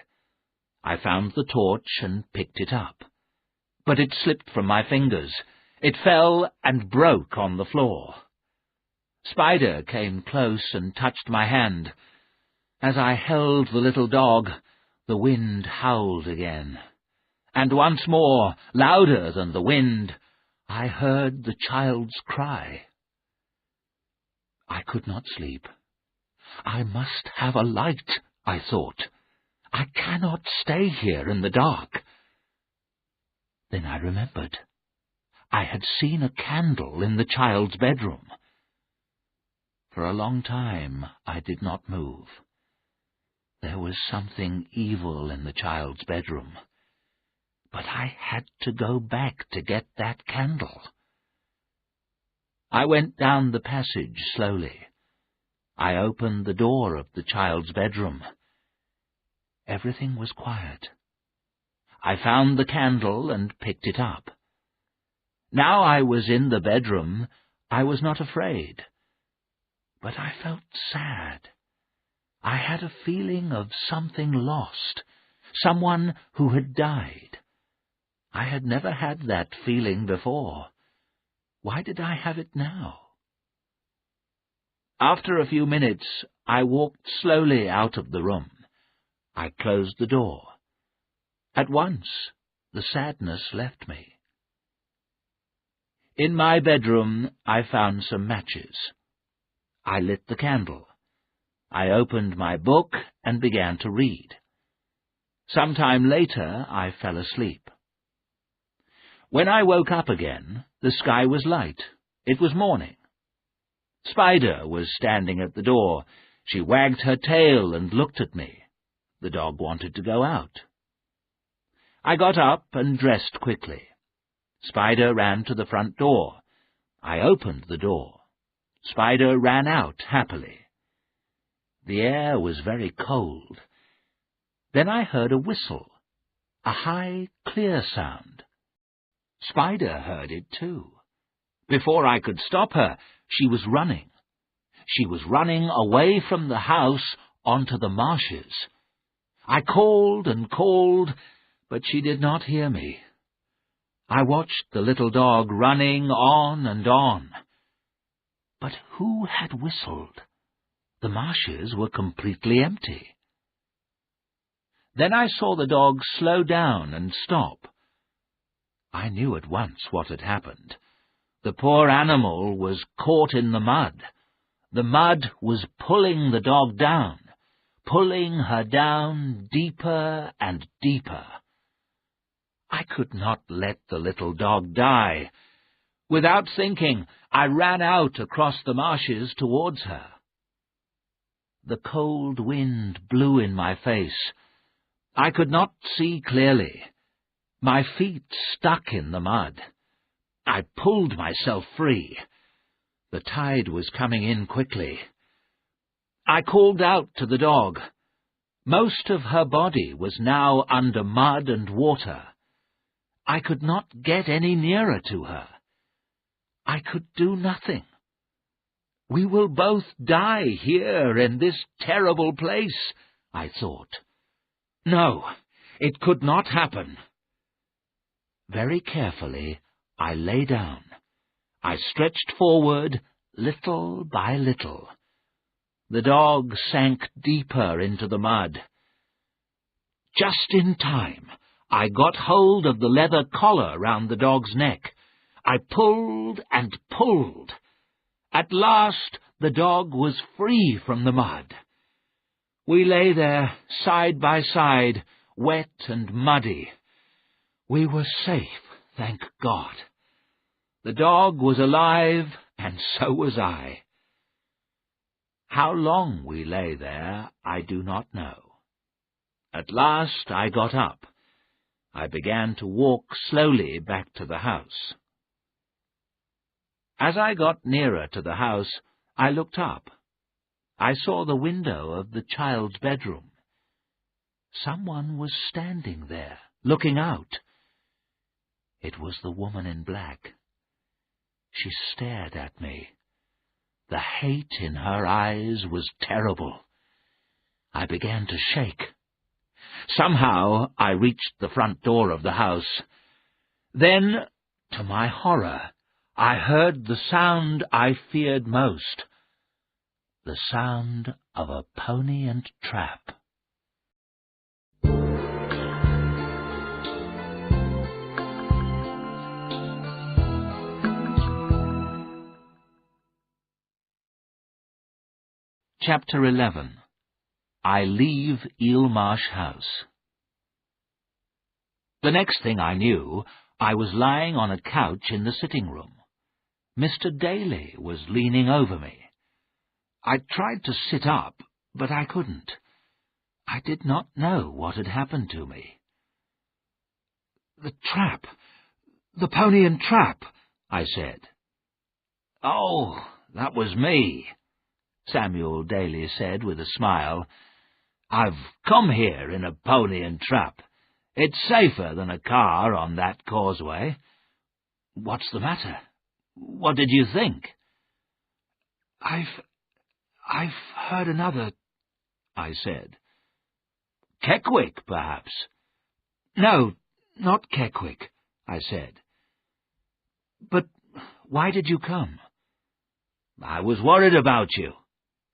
I found the torch and picked it up. But it slipped from my fingers. It fell and broke on the floor. Spider came close and touched my hand. As I held the little dog, the wind howled again. And once more, louder than the wind, I heard the child's cry. I could not sleep. I must have a light, I thought. I cannot stay here in the dark. Then I remembered. I had seen a candle in the child's bedroom. For a long time I did not move. There was something evil in the child's bedroom. But I had to go back to get that candle. I went down the passage slowly. I opened the door of the child's bedroom. Everything was quiet. I found the candle and picked it up. Now I was in the bedroom, I was not afraid. But I felt sad. I had a feeling of something lost, someone who had died. I had never had that feeling before. Why did I have it now? After a few minutes, I walked slowly out of the room. I closed the door. At once, the sadness left me. In my bedroom, I found some matches. I lit the candle. I opened my book and began to read. Some time later, I fell asleep. When I woke up again, the sky was light. It was morning. Spider was standing at the door. She wagged her tail and looked at me. The dog wanted to go out. I got up and dressed quickly. Spider ran to the front door. I opened the door. Spider ran out happily. The air was very cold. Then I heard a whistle, a high, clear sound. Spider heard it too. Before I could stop her, she was running. She was running away from the house onto the marshes. I called and called, but she did not hear me. I watched the little dog running on and on. But who had whistled? The marshes were completely empty. Then I saw the dog slow down and stop. I knew at once what had happened. The poor animal was caught in the mud. The mud was pulling the dog down, pulling her down deeper and deeper. I could not let the little dog die. Without thinking, I ran out across the marshes towards her. The cold wind blew in my face. I could not see clearly. My feet stuck in the mud. I pulled myself free. The tide was coming in quickly. I called out to the dog. Most of her body was now under mud and water. I could not get any nearer to her. I could do nothing. We will both die here in this terrible place, I thought. No, it could not happen. Very carefully, I lay down. I stretched forward, little by little. The dog sank deeper into the mud. Just in time, I got hold of the leather collar round the dog's neck. I pulled and pulled. At last, the dog was free from the mud. We lay there, side by side, wet and muddy. We were safe, thank God. The dog was alive, and so was I. How long we lay there, I do not know. At last I got up. I began to walk slowly back to the house. As I got nearer to the house, I looked up. I saw the window of the child's bedroom. Someone was standing there, looking out. It was the woman in black. She stared at me. The hate in her eyes was terrible. I began to shake. Somehow I reached the front door of the house. Then, to my horror, I heard the sound I feared most, the sound of a pony and trap. Chapter 11. I Leave Eelmarsh House. The next thing I knew, I was lying on a couch in the sitting room. Mr. Daly was leaning over me. I tried to sit up, but I couldn't. I did not know what had happened to me. "The trap! The pony and trap!" I said. "Oh, that was me," Samuel Daly said with a smile. "I've come here in a pony and trap. It's safer than a car on that causeway. What's the matter? What did you think?" I've heard another," I said. "Keckwick, perhaps?" "No, not Keckwick," I said. "But why did you come?" "I was worried about you,"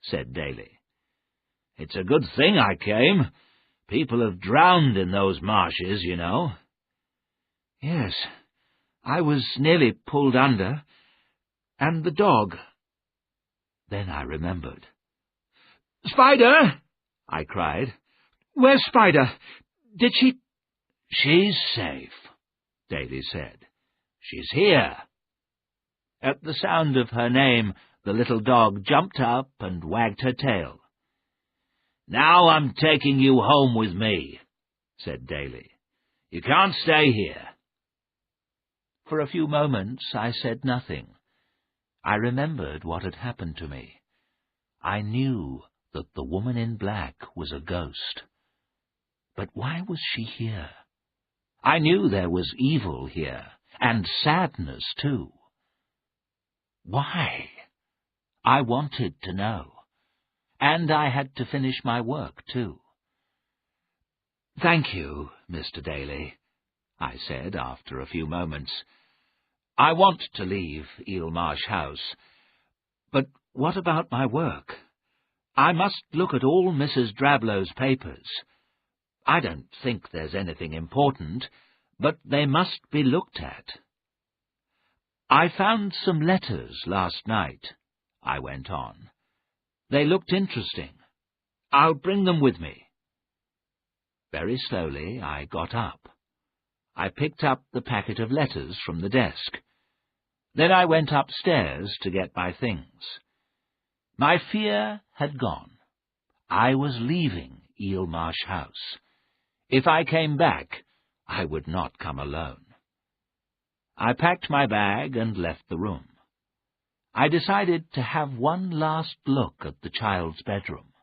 said Daly. "It's a good thing I came. People have drowned in those marshes, you know." "Yes, I was nearly pulled under. And the dog." Then I remembered. "Spider!" I cried. "Where's Spider? Did she—" "She's safe," Daly said. "She's here." At the sound of her name, the little dog jumped up and wagged her tail. "Now I'm taking you home with me," said Daly. "You can't stay here." For a few moments I said nothing. I remembered what had happened to me. I knew that the woman in black was a ghost. But why was she here? I knew there was evil here, and sadness too. Why? I wanted to know. And I had to finish my work too. "Thank you, Mr. Daly," I said after a few moments. "I want to leave Eelmarsh House. But what about my work? I must look at all Mrs. Drablow's papers. I don't think there's anything important, but they must be looked at." "I found some letters last night," I went on. "They looked interesting. I'll bring them with me." Very slowly I got up. I picked up the packet of letters from the desk. Then I went upstairs to get my things. My fear had gone. I was leaving Eelmarsh House. If I came back, I would not come alone. I packed my bag and left the room. I decided to have one last look at the child's bedroom.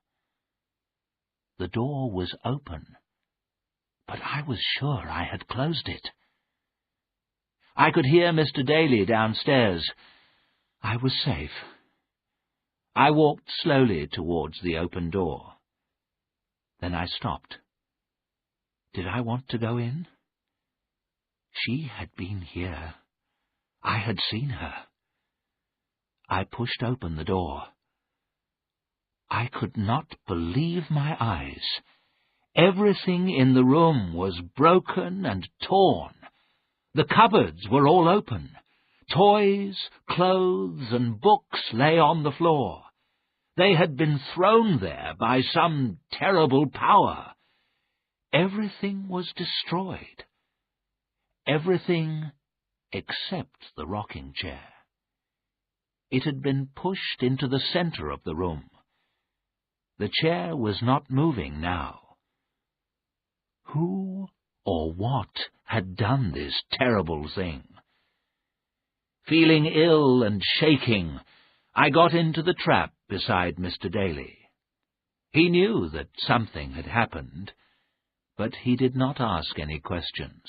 The door was open, but I was sure I had closed it. I could hear Mr. Daly downstairs. I was safe. I walked slowly towards the open door. Then I stopped. Did I want to go in? She had been here. I had seen her. I pushed open the door. I could not believe my eyes. Everything in the room was broken and torn. The cupboards were all open. Toys, clothes, and books lay on the floor. They had been thrown there by some terrible power. Everything was destroyed. Everything except the rocking chair. It had been pushed into the center of the room. The chair was not moving now. Who or what had done this terrible thing? Feeling ill and shaking, I got into the trap beside Mr. Daly. He knew that something had happened, but he did not ask any questions.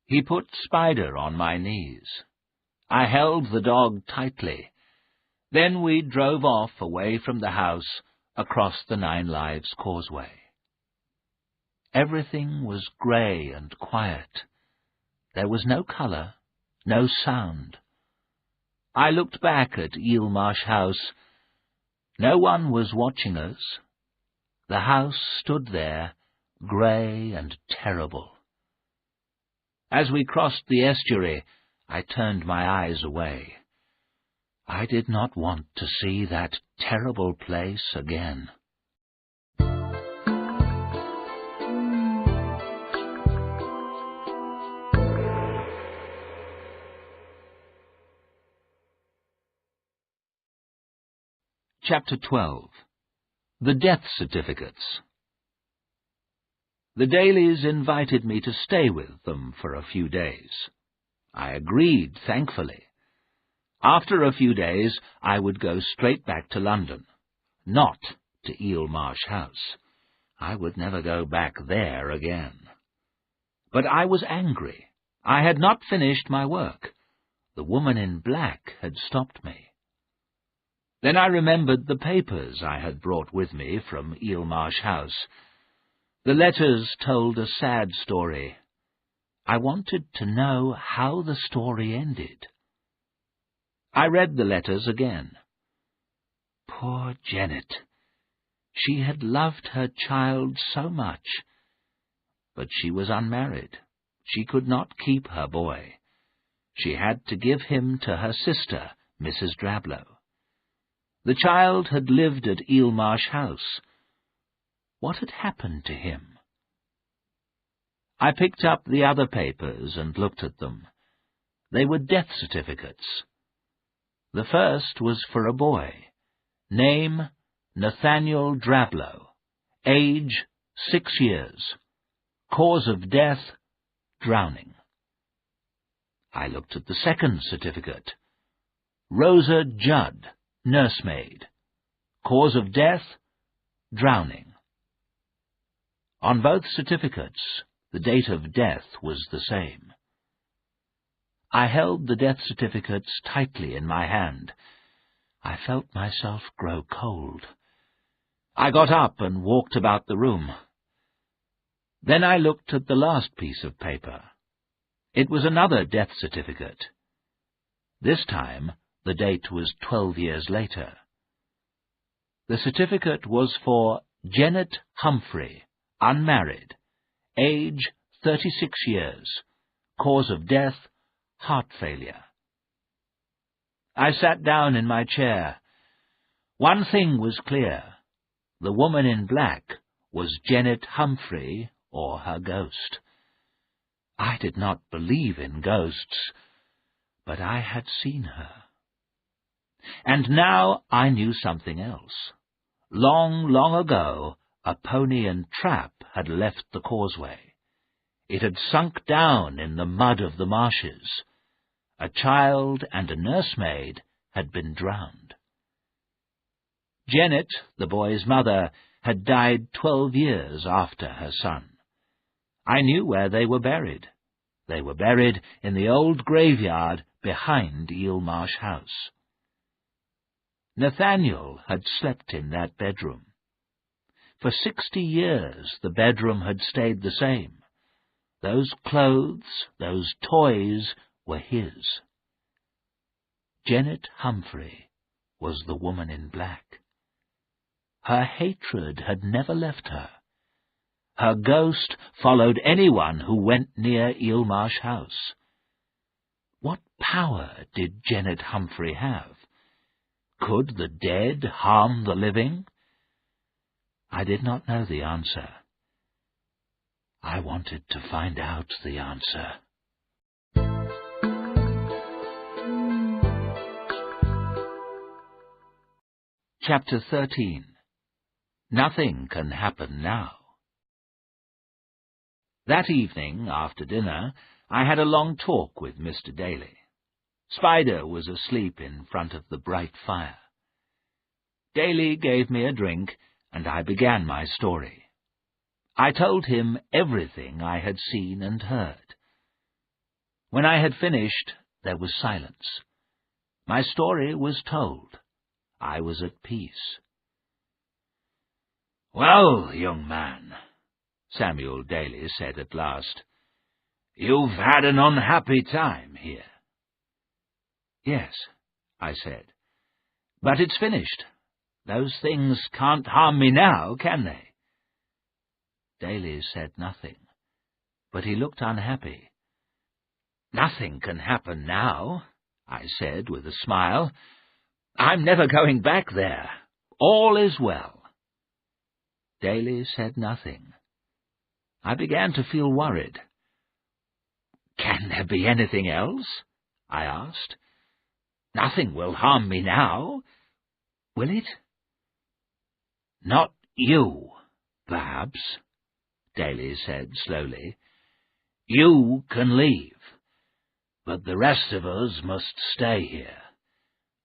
He put Spider on my knees. I held the dog tightly. Then we drove off away from the house across the Nine Lives Causeway. Everything was grey and quiet. There was no colour, no sound. I looked back at Eelmarsh House. No one was watching us. The house stood there, grey and terrible. As we crossed the estuary, I turned my eyes away. I did not want to see that terrible place again. Chapter 12. The Death Certificates. The Dalys invited me to stay with them for a few days. I agreed, thankfully. After a few days, I would go straight back to London, not to Eelmarsh House. I would never go back there again. But I was angry. I had not finished my work. The woman in black had stopped me. Then I remembered the papers I had brought with me from Eelmarsh House. The letters told a sad story. I wanted to know how the story ended. I read the letters again. Poor Janet. She had loved her child so much. But she was unmarried. She could not keep her boy. She had to give him to her sister, Mrs. Drablow. The child had lived at Eelmarsh House. What had happened to him? I picked up the other papers and looked at them. They were death certificates. The first was for a boy. Name, Nathaniel Drablow. Age, 6 years. Cause of death, drowning. I looked at the second certificate. Rosa Judd, nursemaid. Cause of death, drowning. On both certificates, the date of death was the same. I held the death certificates tightly in my hand. I felt myself grow cold. I got up and walked about the room. Then I looked at the last piece of paper. It was another death certificate. This time, the date was 12 years later. The certificate was for Janet Humphrey, unmarried, age 36 years, cause of death, heart failure. I sat down in my chair. One thing was clear. The woman in black was Janet Humphrey or her ghost. I did not believe in ghosts, but I had seen her. And now I knew something else. Long, long ago, a pony and trap had left the causeway. It had sunk down in the mud of the marshes. A child and a nursemaid had been drowned. Janet, the boy's mother, had died 12 years after her son. I knew where they were buried. They were buried in the old graveyard behind Eelmarsh House. Nathaniel had slept in that bedroom. For 60 years the bedroom had stayed the same. Those clothes, those toys were his. Janet Humphrey was the woman in black. Her hatred had never left her. Her ghost followed anyone who went near Eelmarsh House. What power did Janet Humphrey have? Could the dead harm the living? I did not know the answer. I wanted to find out the answer. Chapter 13. Nothing Can Happen Now. That evening, after dinner, I had a long talk with Mr. Daly. Spider was asleep in front of the bright fire. Daly gave me a drink, and I began my story. I told him everything I had seen and heard. When I had finished, there was silence. My story was told. I was at peace. "Well, young man," Samuel Daly said at last, "you've had an unhappy time here." "Yes," I said, "but it's finished. Those things can't harm me now, can they?" Daly said nothing, but he looked unhappy. "Nothing can happen now," I said with a smile. "I'm never going back there. All is well." Daly said nothing. I began to feel worried. "Can there be anything else?" I asked. "Nothing will harm me now, will it?" "Not you, perhaps," Daly said slowly. "You can leave, but the rest of us must stay here.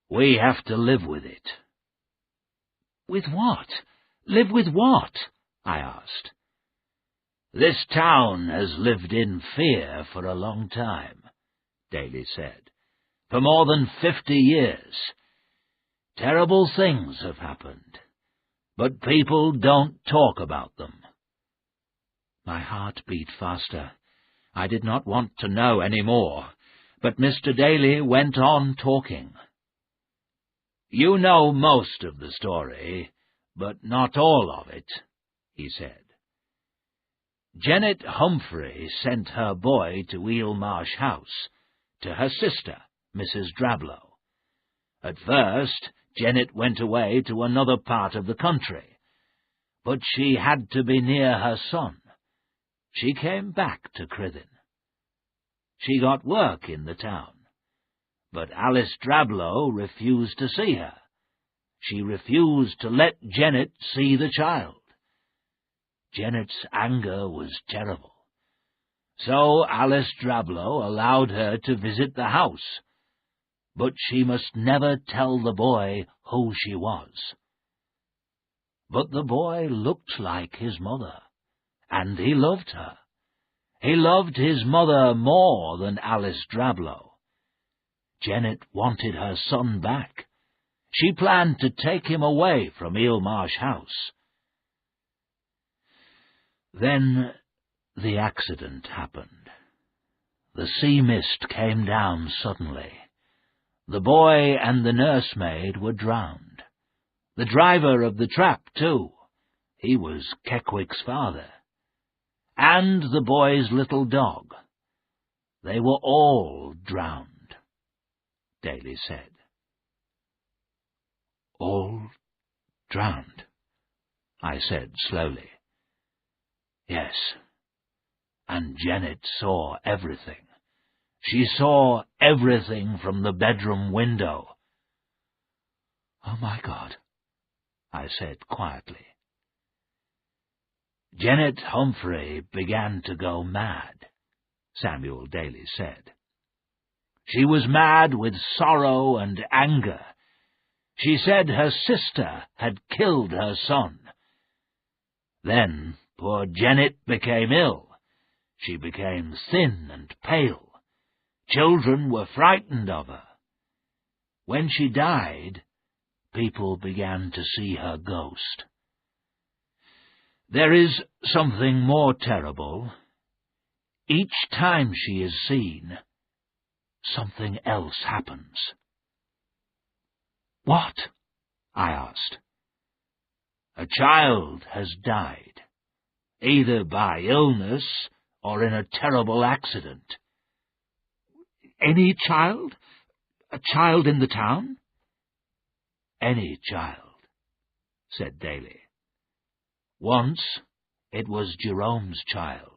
We have to live with it." "With what? Live with what?" I asked. "This town has lived in fear for a long time," Daly said. "For more than 50 years. Terrible things have happened, but people don't talk about them." My heart beat faster. I did not want to know any more, but Mr. Daly went on talking. "You know most of the story, but not all of it," he said. "Janet Humphrey sent her boy to Eelmarsh House, to her sister, Mrs. Drablow. At first, Janet went away to another part of the country, but she had to be near her son. She came back to Crithyn. She got work in the town, but Alice Drablow refused to see her. She refused to let Janet see the child. Janet's anger was terrible. So Alice Drablow allowed her to visit the house, but she must never tell the boy who she was. But the boy looked like his mother, and he loved her. He loved his mother more than Alice Drablow. Janet wanted her son back. She planned to take him away from Eelmarsh House. Then the accident happened. The sea mist came down suddenly. The boy and the nursemaid were drowned. The driver of the trap, too. He was Keckwick's father. And the boy's little dog. They were all drowned, Daly said. "All drowned," I said slowly. "Yes, and Janet saw everything. She saw everything from the bedroom window." "Oh, my God," I said quietly. "Janet Humphrey began to go mad," Samuel Daly said. "She was mad with sorrow and anger. She said her sister had killed her son. Then poor Janet became ill. She became thin and pale. Children were frightened of her. When she died, people began to see her ghost. There is something more terrible. Each time she is seen, something else happens. What? I asked. A child has died, either by illness or in a terrible accident. Any child? A child in the town? Any child, said Daly. Once it was Jerome's child.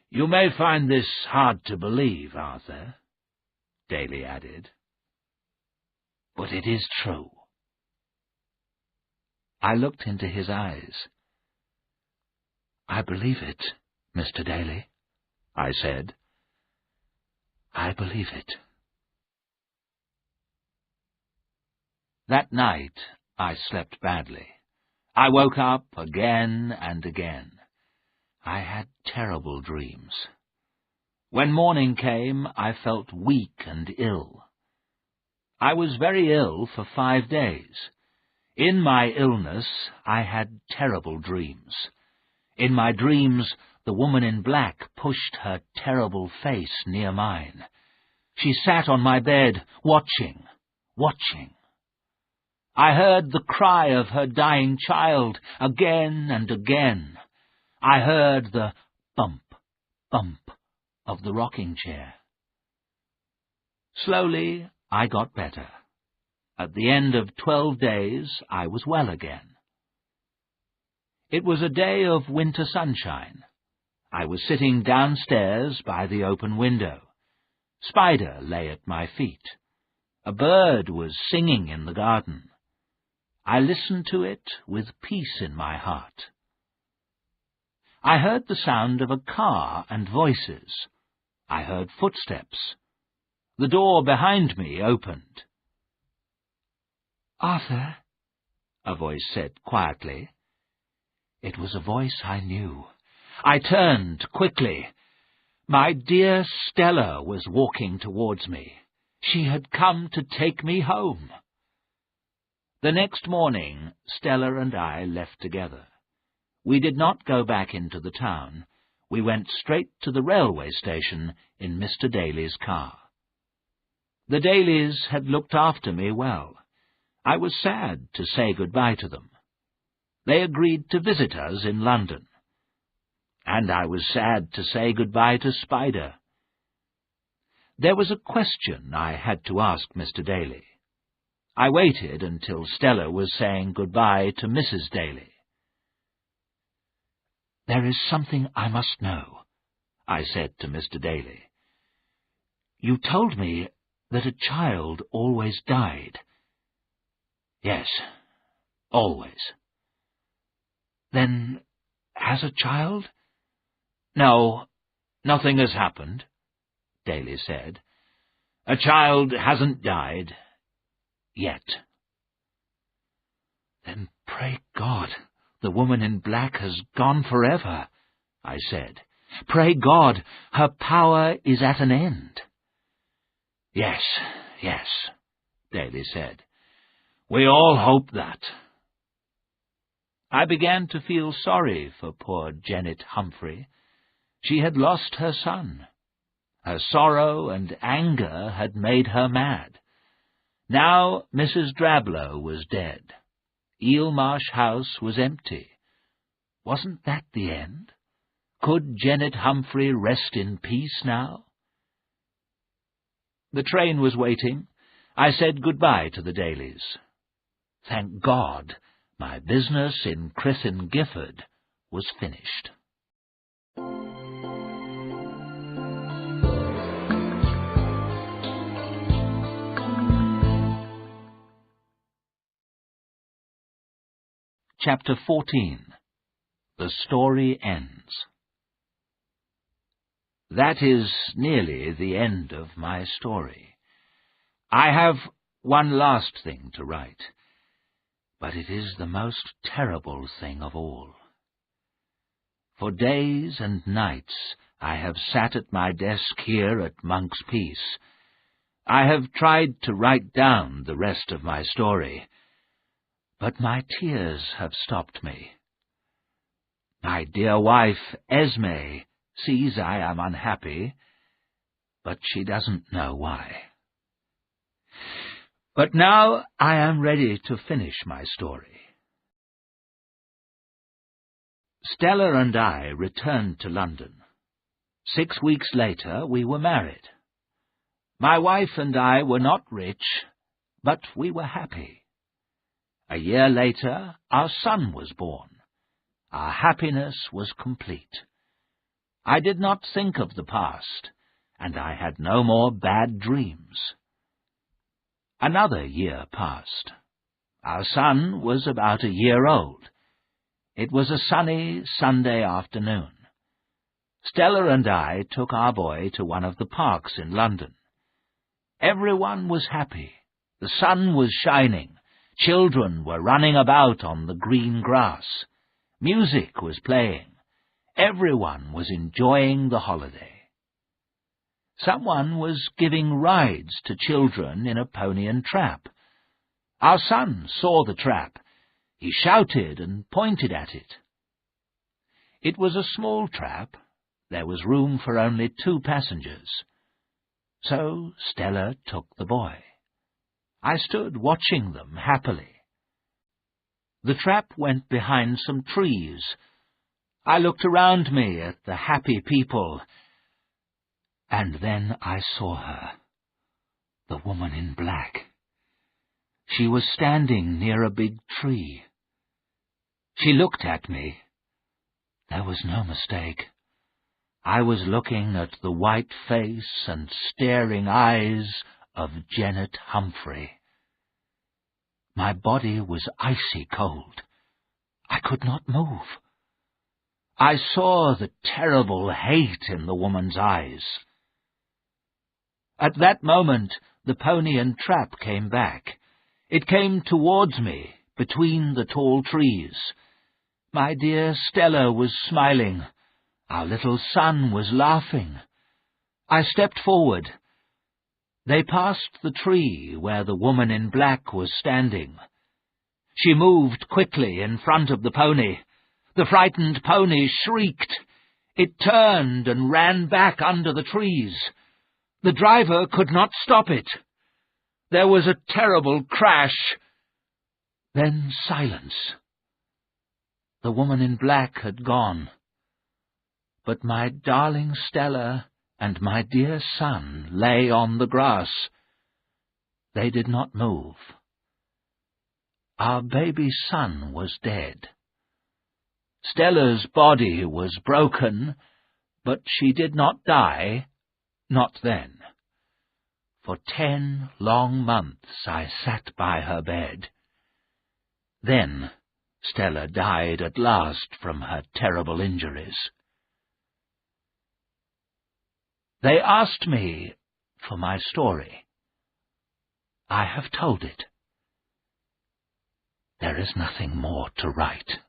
You may find this hard to believe, Arthur, Daly added, but it is true. I looked into his eyes. I believe it, Mr. Daly, I said. I believe it. That night I slept badly. I woke up again and again. I had terrible dreams. When morning came, I felt weak and ill. I was very ill for 5 days. In my illness, I had terrible dreams. In my dreams, the woman in black pushed her terrible face near mine. She sat on my bed, watching. I heard the cry of her dying child again and again. I heard the bump of the rocking chair. Slowly, I got better. At the end of 12 days, I was well again. It was a day of winter sunshine. I was sitting downstairs by the open window. Spider lay at my feet. A bird was singing in the garden. I listened to it with peace in my heart. I heard the sound of a car and voices. I heard footsteps. The door behind me opened. Arthur, a voice said quietly. It was a voice I knew. I turned quickly. My dear Stella was walking towards me. She had come to take me home. The next morning, Stella and I left together. We did not go back into the town. We went straight to the railway station in Mr. Daly's car. The Dalys had looked after me well. I was sad to say goodbye to them. They agreed to visit us in London. And I was sad to say goodbye to Spider. There was a question I had to ask Mr. Daly. I waited until Stella was saying goodbye to Mrs. Daly. There is something I must know, I said to Mr. Daly. You told me that a child always died. Yes, always. Then, has a child? No, nothing has happened, Daly said. A child hasn't died. Yet. Then pray God, the woman in black has gone forever, I said. Pray God, her power is at an end. Yes, Daly said. We all hope that. I began to feel sorry for poor Janet Humphrey. She had lost her son. Her sorrow and anger had made her mad. Now Mrs. Drablow was dead. Eelmarsh House was empty. Wasn't that the end? Could Janet Humphrey rest in peace now? The train was waiting. I said goodbye to the Dalys. Thank God, my business in Crithin Gifford was finished. Chapter 14. The Story Ends. That is nearly the end of my story. I have One last thing to write, but it is the most terrible thing of all. For days and nights I have sat at my desk here at Monk's Peace. I have tried to write down the rest of my story, but my tears have stopped me. My dear wife, Esme, sees I am unhappy, but she doesn't know why. But now I am ready to finish my story. Stella and I returned to London. 6 weeks later we were married. My wife and I were not rich, but we were happy. A year later our son was born. Our happiness was complete. I did not think of the past, and I had no more bad dreams. Another year passed. Our son was about a year old. It was a sunny Sunday afternoon. Stella and I took our boy to one of the parks in London. Everyone was happy. The sun was shining. Children were running about on the green grass. Music was playing. Everyone was enjoying the holiday. Someone was giving rides to children in a pony and trap. Our son saw the trap. He shouted and pointed at it. It was a small trap. There was room for only 2 passengers. So Stella took the boy. I stood watching them happily. The trap went behind some trees. I looked around me at the happy people, and then I saw her, the woman in black. She was standing near a big tree. She looked at me. There was no mistake. I was looking at the white face and staring eyes of Janet Humphrey. My body was icy cold. I could not move. I saw the terrible hate in the woman's eyes. At that moment, the pony and trap came back. It came towards me, between the tall trees. My dear Stella was smiling. Our little son was laughing. I stepped forward. They passed the tree where the woman in black was standing. She moved quickly in front of the pony. The frightened pony shrieked. It turned and ran back under the trees. The driver could not stop it. There was a terrible crash. Then silence. The woman in black had gone. But my darling Stella and my dear son lay on the grass. They did not move. Our baby son was dead. Stella's body was broken, but she did not die, not then. For 10 long months I sat by her bed. Then Stella died at last from her terrible injuries. They asked me for my story. I have told it. There is nothing more to write.